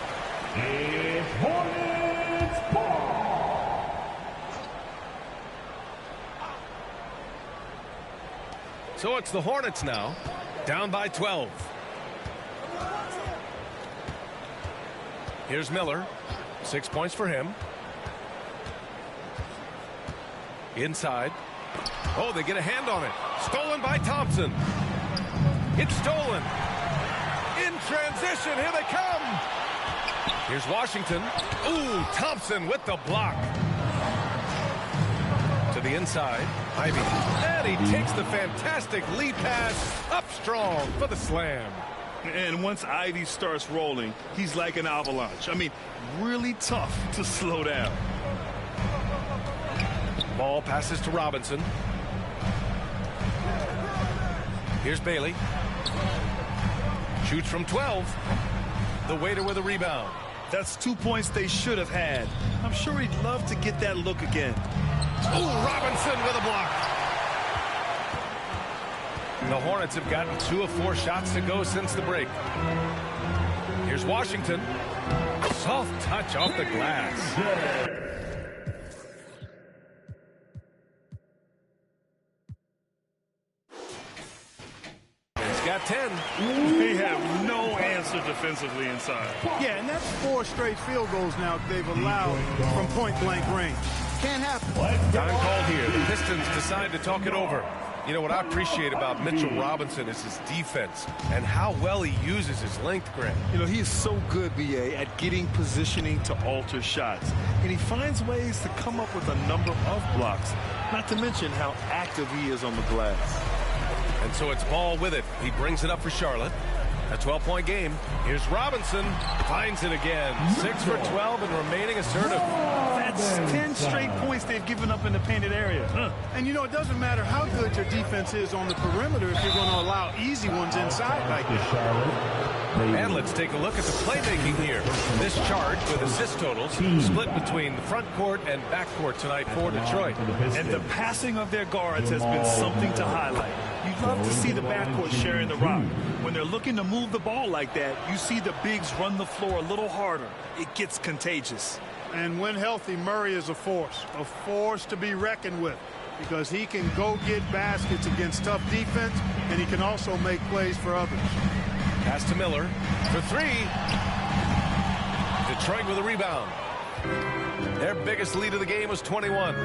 It's Hornets ball. So it's the Hornets now. Down by 12. Here's Miller. 6 points for him. Inside. Oh, they get a hand on it. Stolen by Thompson. It's stolen. In transition. Here they come. Here's Washington. Ooh, Thompson with the block. To the inside. Ivy. And he takes the fantastic lead pass up strong for the slam. And once Ivy starts rolling, he's like an avalanche. I mean, really tough to slow down. Ball passes to Robinson. Here's Bailey. Shoots from 12. The waiter with a rebound. That's 2 points they should have had. I'm sure he'd love to get that look again. Oh, Robinson with a block. The Hornets have gotten 2 of 4 shots to go since the break. Here's Washington. Soft touch off the glass. He's got 10. They have no answer defensively inside. Yeah, and that's 4 straight field goals now they've allowed from point-blank range. Can't happen. Time called here. The Pistons decide to talk it over. You know, what I appreciate about Mitchell Robinson is his defense and how well he uses his length, Grant. You know, he is so good, B.A., at getting positioning to alter shots. And he finds ways to come up with a number of blocks, not to mention how active he is on the glass. And so it's Ball with it. He brings it up for Charlotte. A 12-point game. Here's Robinson. Finds it again. 6 for 12 and remaining assertive. That's 10 straight points they've given up in the painted area. And, you know, it doesn't matter how good your defense is on the perimeter if you're going to allow easy ones inside like this. And let's take a look at the playmaking here. This chart with assist totals split between the front court and back court tonight for Detroit. And the passing of their guards has been something to highlight. You'd love to see the backcourt sharing the rock. When they're looking to move the ball like that, you see the bigs run the floor a little harder. It gets contagious. And when healthy, Murray is a force to be reckoned with, because he can go get baskets against tough defense, and he can also make plays for others. Pass to Miller for 3. Detroit with a rebound. Their biggest lead of the game was 21.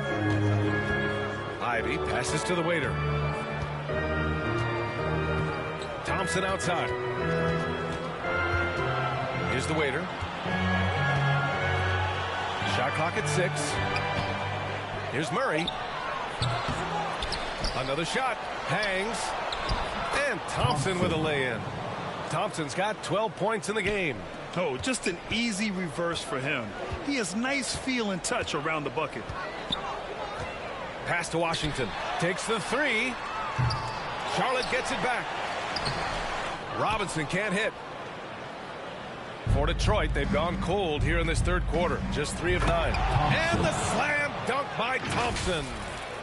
Ivy passes to the waiter. Thompson outside. Here's the waiter. Shot clock at 6. Here's Murray. Another shot. Hangs. And Thompson with a lay-in. Thompson's got 12 points in the game. Oh, just an easy reverse for him. He has nice feel and touch around the bucket. Pass to Washington. Takes the 3. Charlotte gets it back. Robinson can't hit. For Detroit, they've gone cold here in this third quarter. Just 3 of 9. And the slam dunk by Thompson.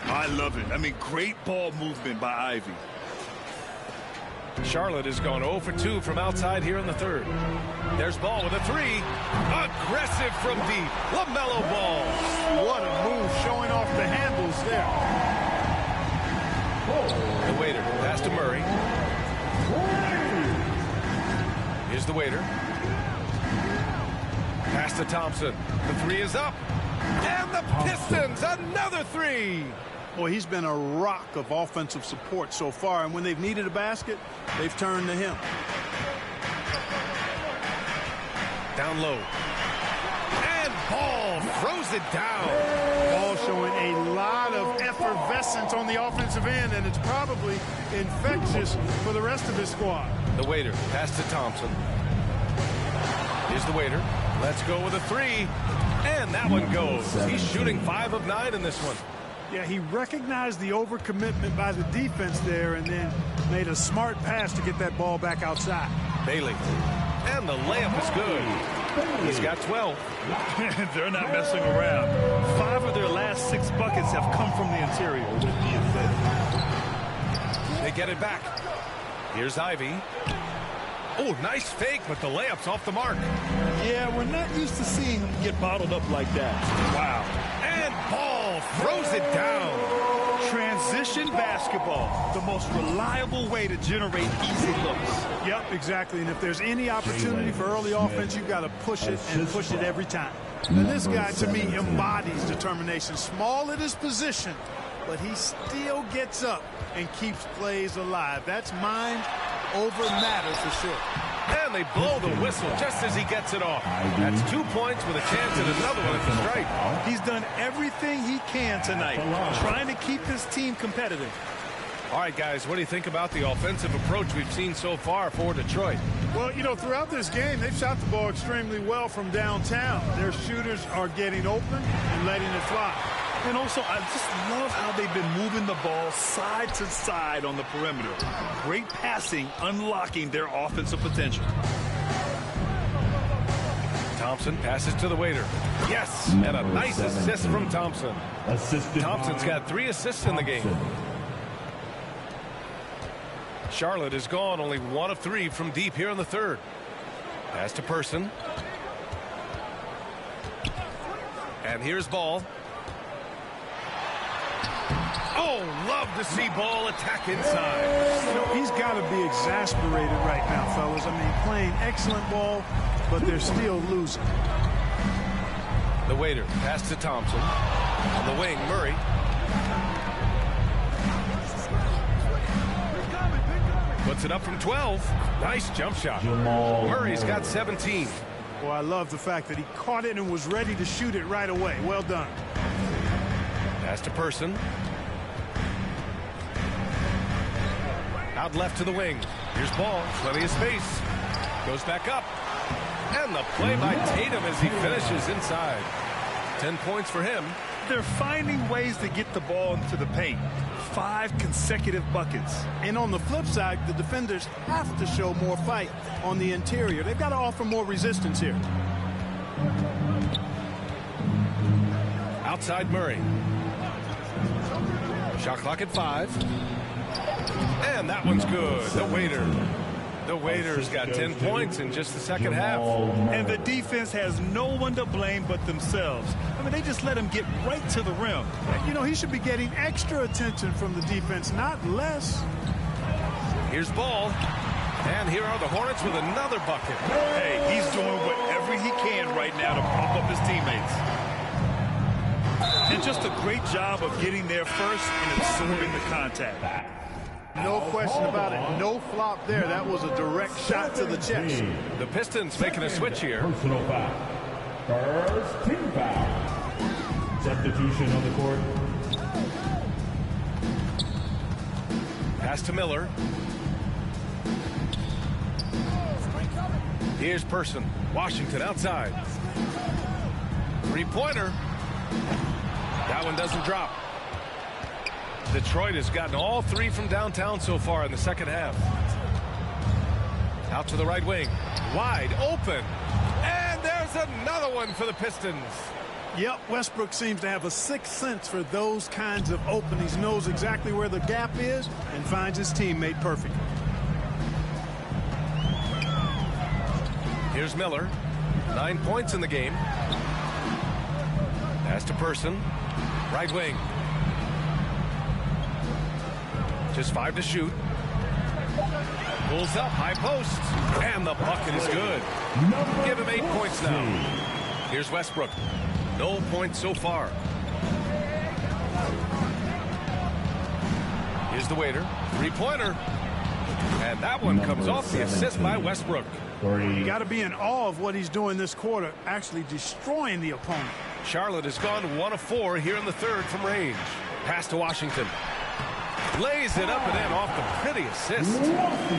I love it. I mean, great ball movement by Ivy. Charlotte has gone 0 for 2 from outside here in the third. There's Ball with a 3. Aggressive from deep. LaMelo Ball. What a move, showing off the handles there. The waiter pass to Murray. Here's the waiter. Pass to Thompson. The 3 is up. And the Pistons, another 3. Boy, he's been a rock of offensive support so far, and when they've needed a basket, they've turned to him. Down low. And Ball throws it down. Ball showing a lot of effervescence on the offensive end, and it's probably infectious for the rest of his squad. The waiter pass to Thompson. Here's the waiter. Let's go with a 3. And that one goes. He's shooting 5 of 9 in this one. Yeah, he recognized the overcommitment by the defense there and then made a smart pass to get that ball back outside. Bailey. And the layup is good. He's got 12. They're not messing around. 5 of their last 6 buckets have come from the interior. They get it back. Here's Ivy. Oh, nice fake, but the layup's off the mark. Yeah, we're not used to seeing him get bottled up like that. Wow. And Ball throws it down. Transition basketball, the most reliable way to generate easy looks. Yep, exactly. And if there's any opportunity for early offense, you've got to push it and push it every time. And this guy, to me, embodies determination. Small at his position, but he still gets up and keeps plays alive. That's mind over matter for sure. And they blow the whistle just as he gets it off. That's 2 points with a chance at another one at the stripe. He's done everything he can tonight, trying to keep his team competitive. All right, guys, what do you think about the offensive approach we've seen so far for Detroit? Well, you know, throughout this game, they've shot the ball extremely well from downtown. Their shooters are getting open and letting it fly. And also, I just love how they've been moving the ball side to side on the perimeter. Great passing, unlocking their offensive potential. Thompson passes to the waiter. Yes, and a nice assist from Thompson. Thompson's got 3 assists in the game. Charlotte has gone only 1 of 3 from deep here in the third. Pass to Person. And here's Ball. Oh, love to see Ball attack inside. You know, he's got to be exasperated right now, fellas. I mean, playing excellent ball, but they're still losing. The waiter pass to Thompson. On the wing, Murray. Puts it up from 12. Nice jump shot. Murray's got 17. Well, I love the fact that he caught it and was ready to shoot it right away. Well done. Pass to Person. Out left to the wing. Here's Ball. Plenty of space. Goes back up. And the play by Tatum as he finishes inside. 10 points for him. They're finding ways to get the ball into the paint. 5 consecutive buckets. And on the flip side, the defenders have to show more fight on the interior. They've got to offer more resistance here. Outside Murray. Shot clock at 5. And that one's good. The waiter. The waiter's got 10 points in just the second half. And the defense has no one to blame but themselves. I mean, they just let him get right to the rim. You know, he should be getting extra attention from the defense, not less. Here's Ball. And here are the Hornets with another bucket. Hey, he's doing whatever he can right now to pump up his teammates. And just a great job of getting there first and absorbing the contact. No question about it. No flop there. That was a direct shot to the chest. The Pistons making a switch here. Personal foul. First team foul. Substitution on the court. Pass to Miller. Here's Person. Washington outside. 3-pointer. That one doesn't drop. Detroit has gotten all 3 from downtown so far in the second half. Out to the right wing. Wide open. And there's another one for the Pistons. Yep, Westbrook seems to have a sixth sense for those kinds of openings. Knows exactly where the gap is and finds his teammate perfect. Here's Miller. 9 points in the game. Pass to Person. Right wing. Just 5 to shoot. Pulls up, high post. And the bucket is good. Give him 8 points now. Here's Westbrook. No points so far. Here's the waiter. Three-pointer. And that one comes off the assist by Westbrook. You got to be in awe of what he's doing this quarter, actually destroying the opponent. Charlotte has gone 1 of 4 here in the third from range. Pass to Washington. Lays it up and in off the pretty assist.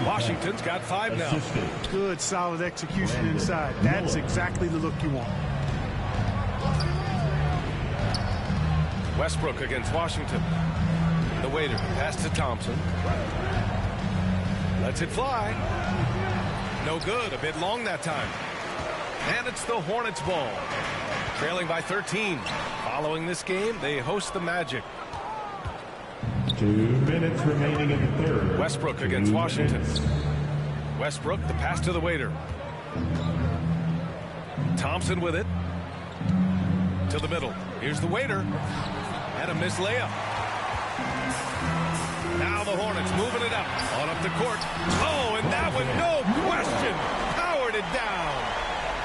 Washington's got 5 now. Good, solid execution inside. That's exactly the look you want. Westbrook against Washington. The waiter. Pass to Thompson. Lets it fly. No good. A bit long that time. And it's the Hornets' ball. Trailing by 13. Following this game, they host the Magic. 2 minutes remaining in the third. Westbrook against Washington. Westbrook, the pass to the waiter. Thompson with it. To the middle. Here's the waiter. And a missed layup. Now the Hornets moving it up. On up the court. Oh, and that one, no question. Powered it down.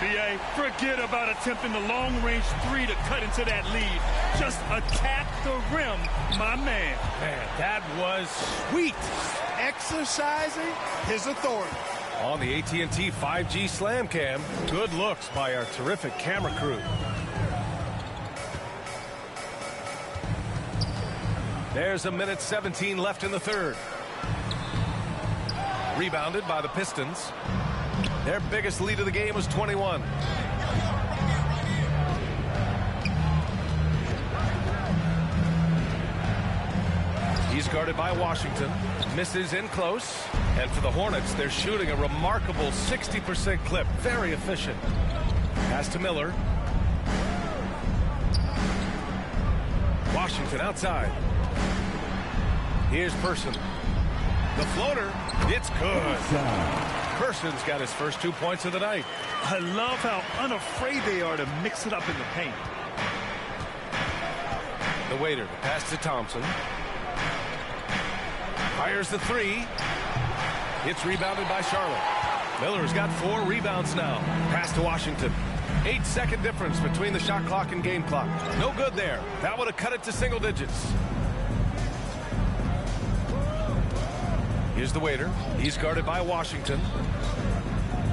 B.A., forget about attempting the long-range 3 to cut into that lead. Just attack the rim, my man. Man, that was sweet. Exercising his authority. On the AT&T 5G Slam Cam, good looks by our terrific camera crew. There's a minute 17 left in the third. Rebounded by the Pistons. Their biggest lead of the game was 21. He's guarded by Washington. Misses in close. And for the Hornets, they're shooting a remarkable 60% clip. Very efficient. Pass to Miller. Washington outside. Here's Person. The floater. It's good. Person's got his first 2 points of the night. I love how unafraid they are to mix it up in the paint. The waiter. Pass to Thompson. Fires the 3. It's rebounded by Charlotte. Miller's got 4 rebounds now. Pass to Washington. 8-second difference between the shot clock and game clock. No good there. That would have cut it to single digits. Here's the waiter. He's guarded by Washington.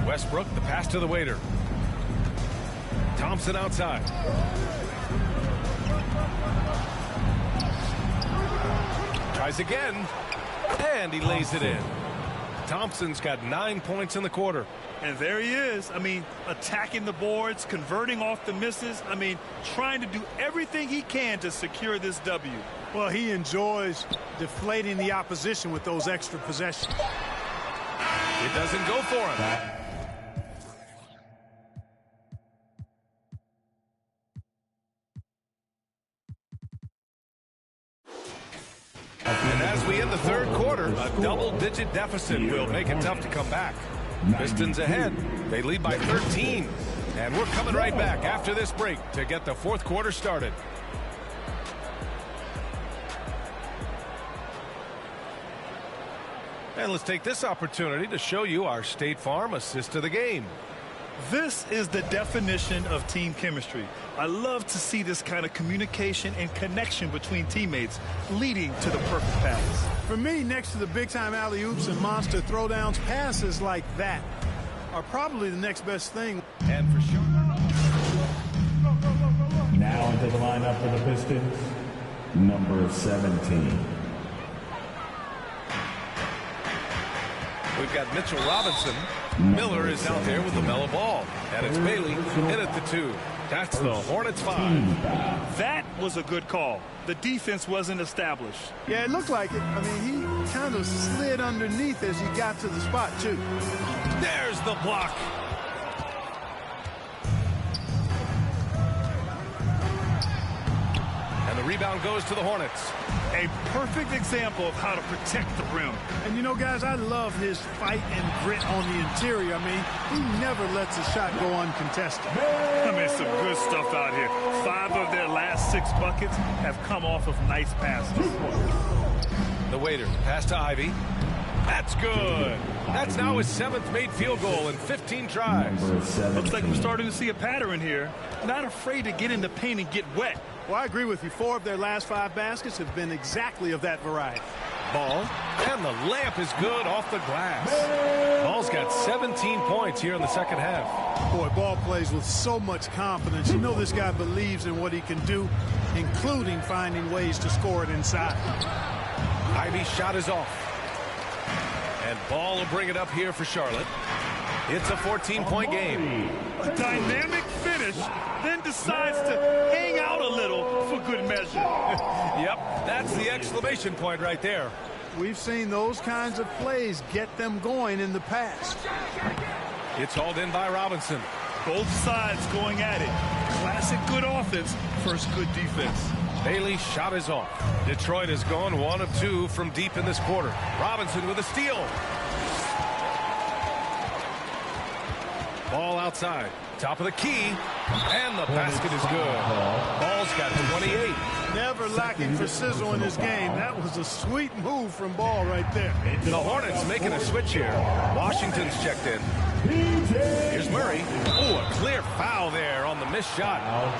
Westbrook, the pass to the waiter. Thompson outside. Tries again. And he lays it in. Thompson's got 9 points in the quarter. And there he is. I mean, attacking the boards, converting off the misses. I mean, trying to do everything he can to secure this W. Well, he enjoys deflating the opposition with those extra possessions. It doesn't go for him. And as we end the third quarter, a double-digit deficit will make it tough to come back. Pistons ahead. They lead by 13. And we're coming right back after this break to get the fourth quarter started. And let's take this opportunity to show you our State Farm assist of the game. This is the definition of team chemistry. I love to see this kind of communication and connection between teammates leading to the perfect pass. For me, next to the big-time alley-oops and monster throwdowns, passes like that are probably the next best thing. And for sure. Now into the lineup for the Pistons, number 17. We've got Mitchell Robinson. Miller is out there with the mellow ball. And it's Bailey in at the 2. That's the Hornets 5. That was a good call. The defense wasn't established. Yeah, it looked like it. I mean, he kind of slid underneath as he got to the spot, too. There's the block. rebound goes to the Hornets. A perfect example of how to protect the rim. And you know, guys, I love his fight and grit on the interior. I mean, he never lets a shot go uncontested. I mean, some good stuff out here. 5 of their last 6 buckets have come off of nice passes. The waiter, pass to Ivy. That's good. That's now his 7th made field goal in 15 tries. Looks like we're starting to see a pattern here. Not afraid to get in the paint and get wet. Well, I agree with you. 4 of their last 5 baskets have been exactly of that variety. Ball, and the layup is good off the glass. Ball's got 17 points here in the second half. Boy, Ball plays with so much confidence. You know this guy believes in what he can do, including finding ways to score it inside. Ivy's shot is off. And Ball will bring it up here for Charlotte. It's a 14-point game. A dynamic finish, then decides to hang out a little for good measure. Yep, that's the exclamation point right there. We've seen those kinds of plays get them going in the past. It's hauled in by Robinson. Both sides going at it. Classic good offense versus good defense. Bailey's shot is off. Detroit has gone 1 of 2 from deep in this quarter. Robinson with a steal. Ball outside. Top of the key. And the basket is good. Ball's got 28. Never lacking for sizzle in his game. That was a sweet move from Ball right there. The Hornets making a switch here. Washington's checked in. Here's Murray. Oh, a clear foul there on the missed shot.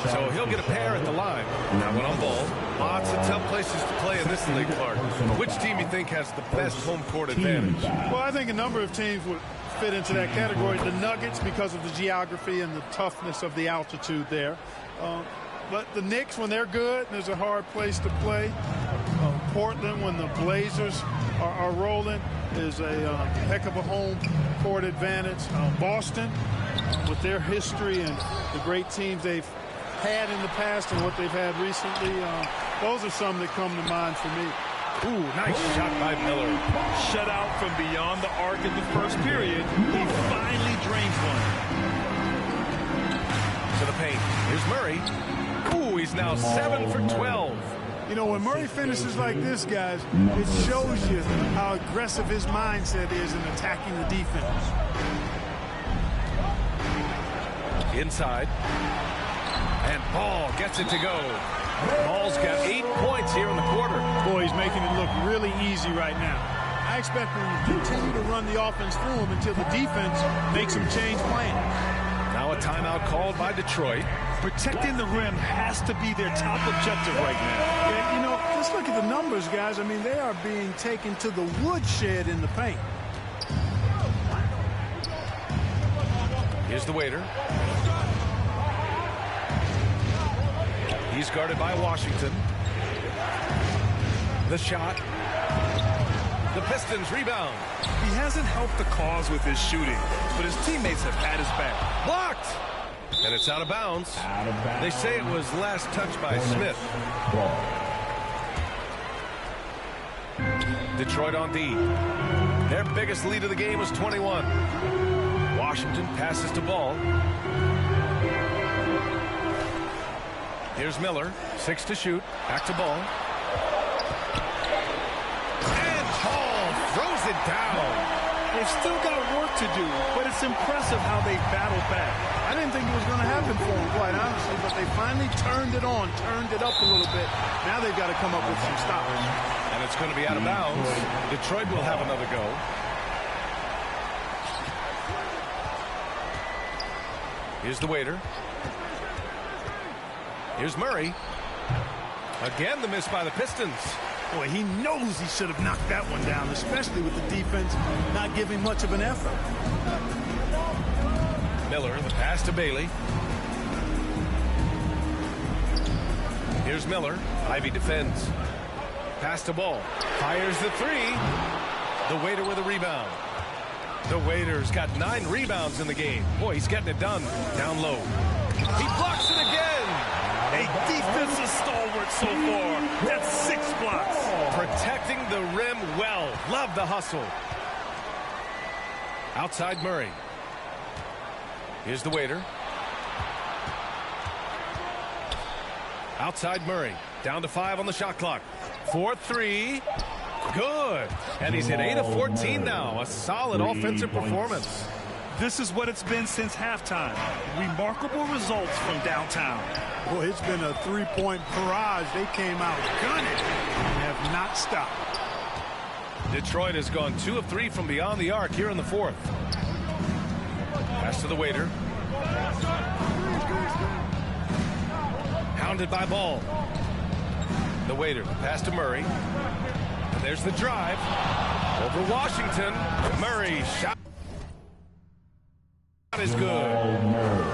So he'll get a pair at the line. Now one on Ball. Lots of tough places to play in this league, Clark. Which team you think has the best home court advantage? Well, I think a number of teams would fit into that category. The Nuggets, because of the geography and the toughness of the altitude there. But the Knicks, when they're good, there's a hard place to play. Portland, when the Blazers are rolling, is a heck of a home court advantage. Boston, with their history and the great teams they've had in the past and what they've had recently, those are some that come to mind for me. Ooh, nice shot by Miller. Shut out from beyond the arc in the first period. He finally drains one. To the paint. Here's Murray. Ooh, he's now 7 for 12. You know, when Murray finishes like this, guys, it shows you how aggressive his mindset is in attacking the defense. Inside. And Ball gets it to go. Ball's got 8 points here in the quarter. Boy, he's making it look really easy right now. I expect him to continue to run the offense through him until the defense makes him change plans. Now a timeout called by Detroit. Protecting the rim has to be their top objective right now. Yeah, you know, just look at the numbers, guys. I mean, they are being taken to the woodshed in the paint. Here's the waiter. He's guarded by Washington. The shot. The Pistons rebound. He hasn't helped the cause with his shooting, but his teammates have had his back. Blocked! And it's out of bounds. They say it was last touched by Smith. Detroit on D. Their biggest lead of the game was 21. Washington passes to Ball. Here's Miller. 6 to shoot. Back to Ball. And Hall throws it down. They've still got work to do, but it's impressive how they battled back. I didn't think it was going to happen for them, quite honestly, but they finally turned it on, turned it up a little bit. Now they've got to come up with some stops. And it's going to be out of bounds. Detroit will have another go. Here's the waiter. Here's Murray. Again, the miss by the Pistons. Boy, he knows he should have knocked that one down, especially with the defense not giving much of an effort. Miller, the pass to Bailey. Here's Miller. Ivy defends. Pass to Ball. Fires the 3. The waiter with a rebound. The waiter's got 9 rebounds in the game. Boy, he's getting it done. Down low. He blocks it again. A defensive stalwart so far. That's 6 blocks. Protecting the rim well. Love the hustle. Outside Murray. Here's the waiter. Outside Murray. Down to 5 on the shot clock. 4-3. Good. And he's hit 8 of 14 now. A solid offensive performance. This is what it's been since halftime. Remarkable results from downtown. Boy, it's been a three-point barrage. They came out gunning and have not stopped. Detroit has gone 2 of 3 from beyond the arc here in the fourth. Pass to the waiter. Hounded by Ball. The waiter. Pass to Murray. And there's the drive. Over Washington. Murray shot is good.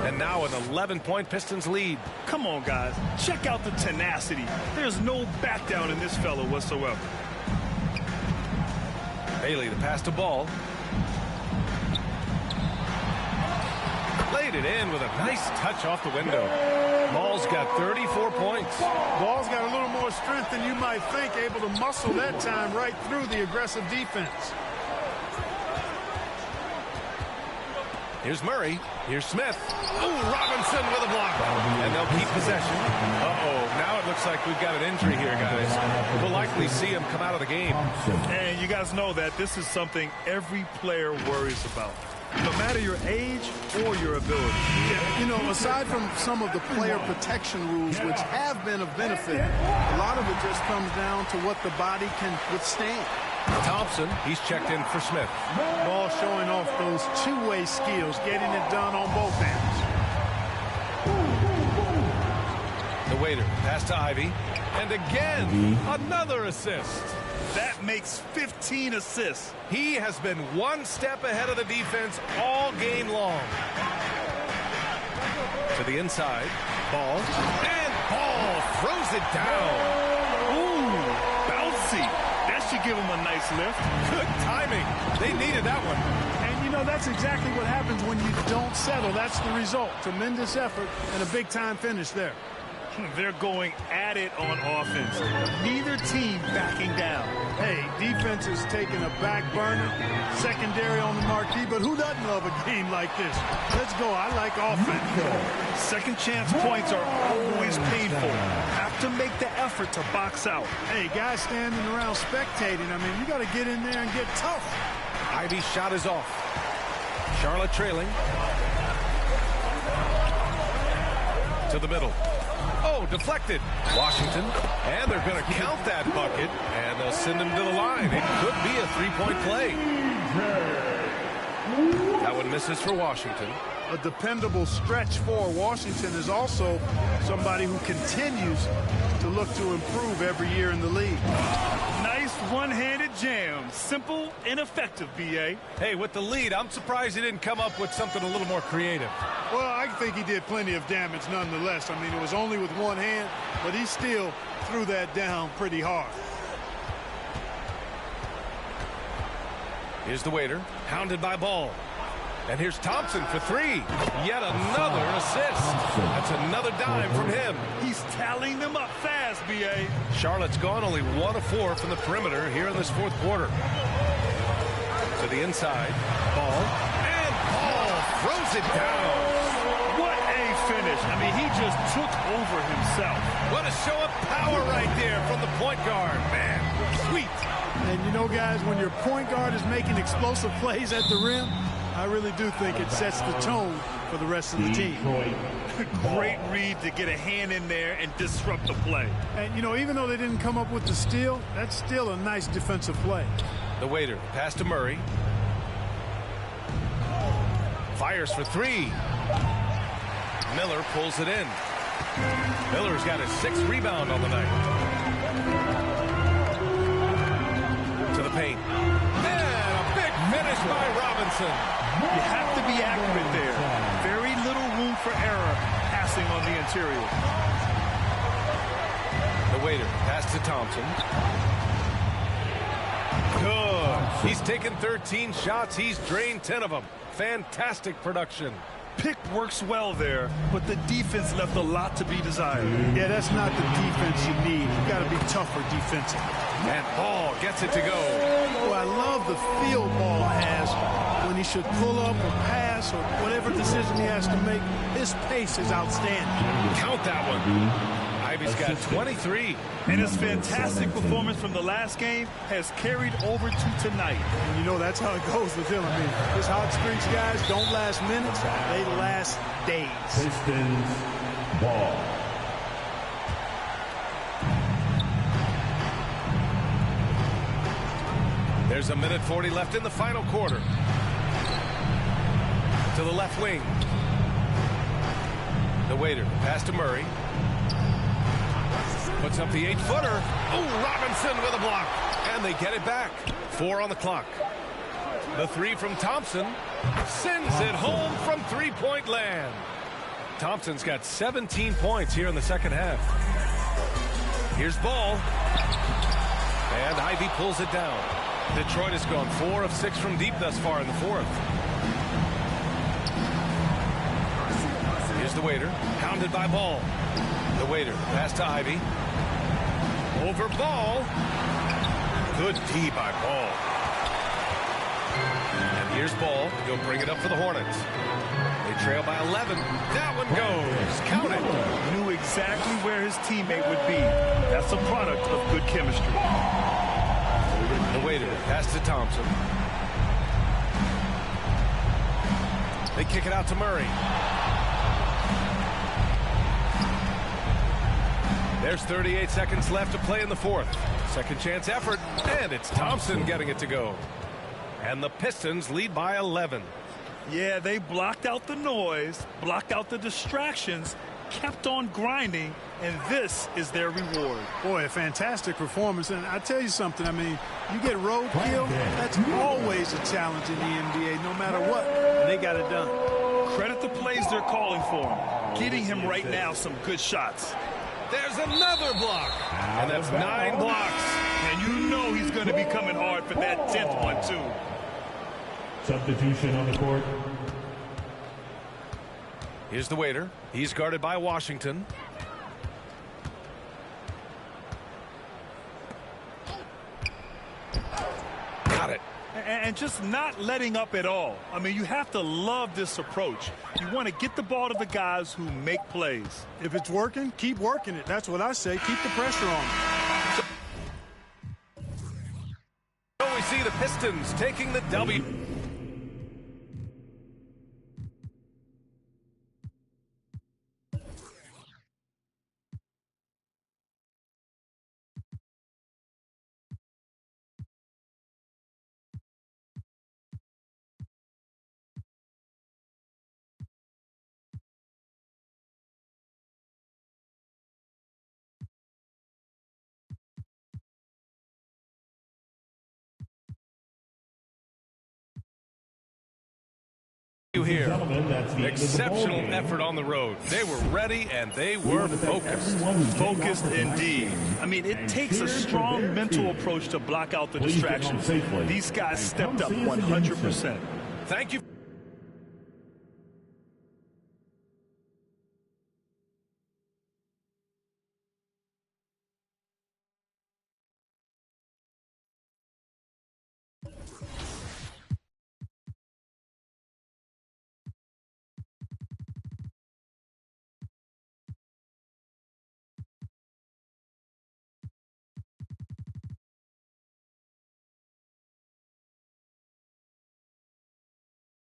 And now an 11-point Pistons lead. Come on, guys. Check out the tenacity. There's no back down in this fellow whatsoever. Bailey, the pass to Ball. Laid it in with a nice touch off the window. Ball's got 34 points. Ball's got a little more strength than you might think, able to muscle that time right through the aggressive defense. Here's Murray. Here's Smith. Ooh, Robinson with a block. And they'll keep possession. Uh-oh. Now it looks like we've got an injury here, guys. We'll likely see him come out of the game. And you guys know that this is something every player worries about, no matter your age or your ability. Yeah, you know, aside from some of the player protection rules, which have been of benefit, a lot of it just comes down to what the body can withstand. Thompson, he's checked in for Smith. Ball showing off those two-way skills, getting it done on both ends. The waiter, pass to Ivy. And again, another assist. That makes 15 assists. He has been one step ahead of the defense all game long. To the inside. Ball. And Ball throws it down. Ooh, bouncy. That should give him a nice lift. Good timing. They needed that one. And, you know, that's exactly what happens when you don't settle. That's the result. Tremendous effort and a big-time finish there. They're going at it on offense. Neither team backing down. Hey, defense is taking a back burner, secondary on the marquee, but who doesn't love a game like this? Let's go. I like offense. Second chance points are always painful. Have to make the effort to box out. Hey, guys standing around spectating, I mean, you got to get in there and get tough. Ivy's shot is off. Charlotte trailing. To the middle. Oh, deflected. Washington. And they're going to count that bucket. And they'll send him to the line. It could be a three-point play. That one misses for Washington. A dependable stretch for Washington is also somebody who continues to look to improve every year in the league. Nice one-handed jam. Simple and effective, B.A. Hey, with the lead, I'm surprised he didn't come up with something a little more creative. Well, I think he did plenty of damage nonetheless. I mean, it was only with one hand, but he still threw that down pretty hard. Here's the waiter, hounded by Ball. And here's Thompson for three. Yet another assist. That's another dime from him. He's tallying them up fast, B.A. Charlotte's gone only 1 of 4 from the perimeter here in this fourth quarter. To the inside. Ball. And Ball throws it down. What a finish. I mean, he just took over himself. What a show of power right there from the point guard. Man, sweet. And you know, guys, when your point guard is making explosive plays at the rim, I really do think it sets the tone for the rest of the team. Great read to get a hand in there and disrupt the play. And, you know, even though they didn't come up with the steal, that's still a nice defensive play. The waiter, pass to Murray. Fires for three. Miller pulls it in. Miller's got his 6th rebound on the night. To the paint. And a big finish by Robinson. You have to be accurate there. Very little room for error passing on the interior. The waiter, pass to Thompson. Good. He's taken 13 shots. He's drained 10 of them. Fantastic production. Pick works well there, but the defense left a lot to be desired. Yeah, that's not the defense you need. You got to be tougher defensively. And Ball gets it to go. Oh, I love the feel Ball has when he should pull up or pass or whatever decision he has to make. His pace is outstanding. Count that one. He's got 23. And his fantastic performance from the last game has carried over to tonight. And you know that's how it goes with him. I mean, his hot streaks, guys, don't last minutes. They last days. Pistons ball. There's a minute 40 left in the final quarter. To the left wing. The waiter, pass to Murray. Puts up the 8-footer. Oh, Robinson with a block. And they get it back. 4 on the clock. The 3 from Thompson. Sends it home from three-point land. Thompson's got 17 points here in the second half. Here's Ball. And Ivy pulls it down. Detroit has gone 4 of 6 from deep thus far in the fourth. Here's the waiter. Pounded by Ball. The waiter. Pass to Ivy. Over Ball. Good D by Ball. And here's Ball. He'll bring it up for the Hornets. They trail by 11. That one goes. Count it. Knew exactly where his teammate would be. That's a product of good chemistry. The waiter. Pass to Thompson. They kick it out to Murray. There's 38 seconds left to play in the fourth. Second chance effort, and it's Thompson getting it to go. And the Pistons lead by 11. Yeah, they blocked out the noise, blocked out the distractions, kept on grinding, and this is their reward. Boy, a fantastic performance. And I tell you something, I mean, you get roadkill, that's always a challenge in the NBA, no matter what. And they got it done. Credit the plays they're calling for him. Getting him right now some good shots. There's another block. And that's 9 blocks. And you know he's going to be coming hard for that 10th one, too. Substitution on the court. Here's the waiter. He's guarded by Washington. Got it. And just not letting up at all. I mean, you have to love this approach. You want to get the ball to the guys who make plays. If it's working, keep working it. That's what I say. Keep the pressure on. So we see the Pistons taking the W. Here. Exceptional effort on the road. They were ready and they were focused. Focused indeed. I mean, it takes a strong mental approach to block out the distractions. These guys stepped up 100%. Thank you.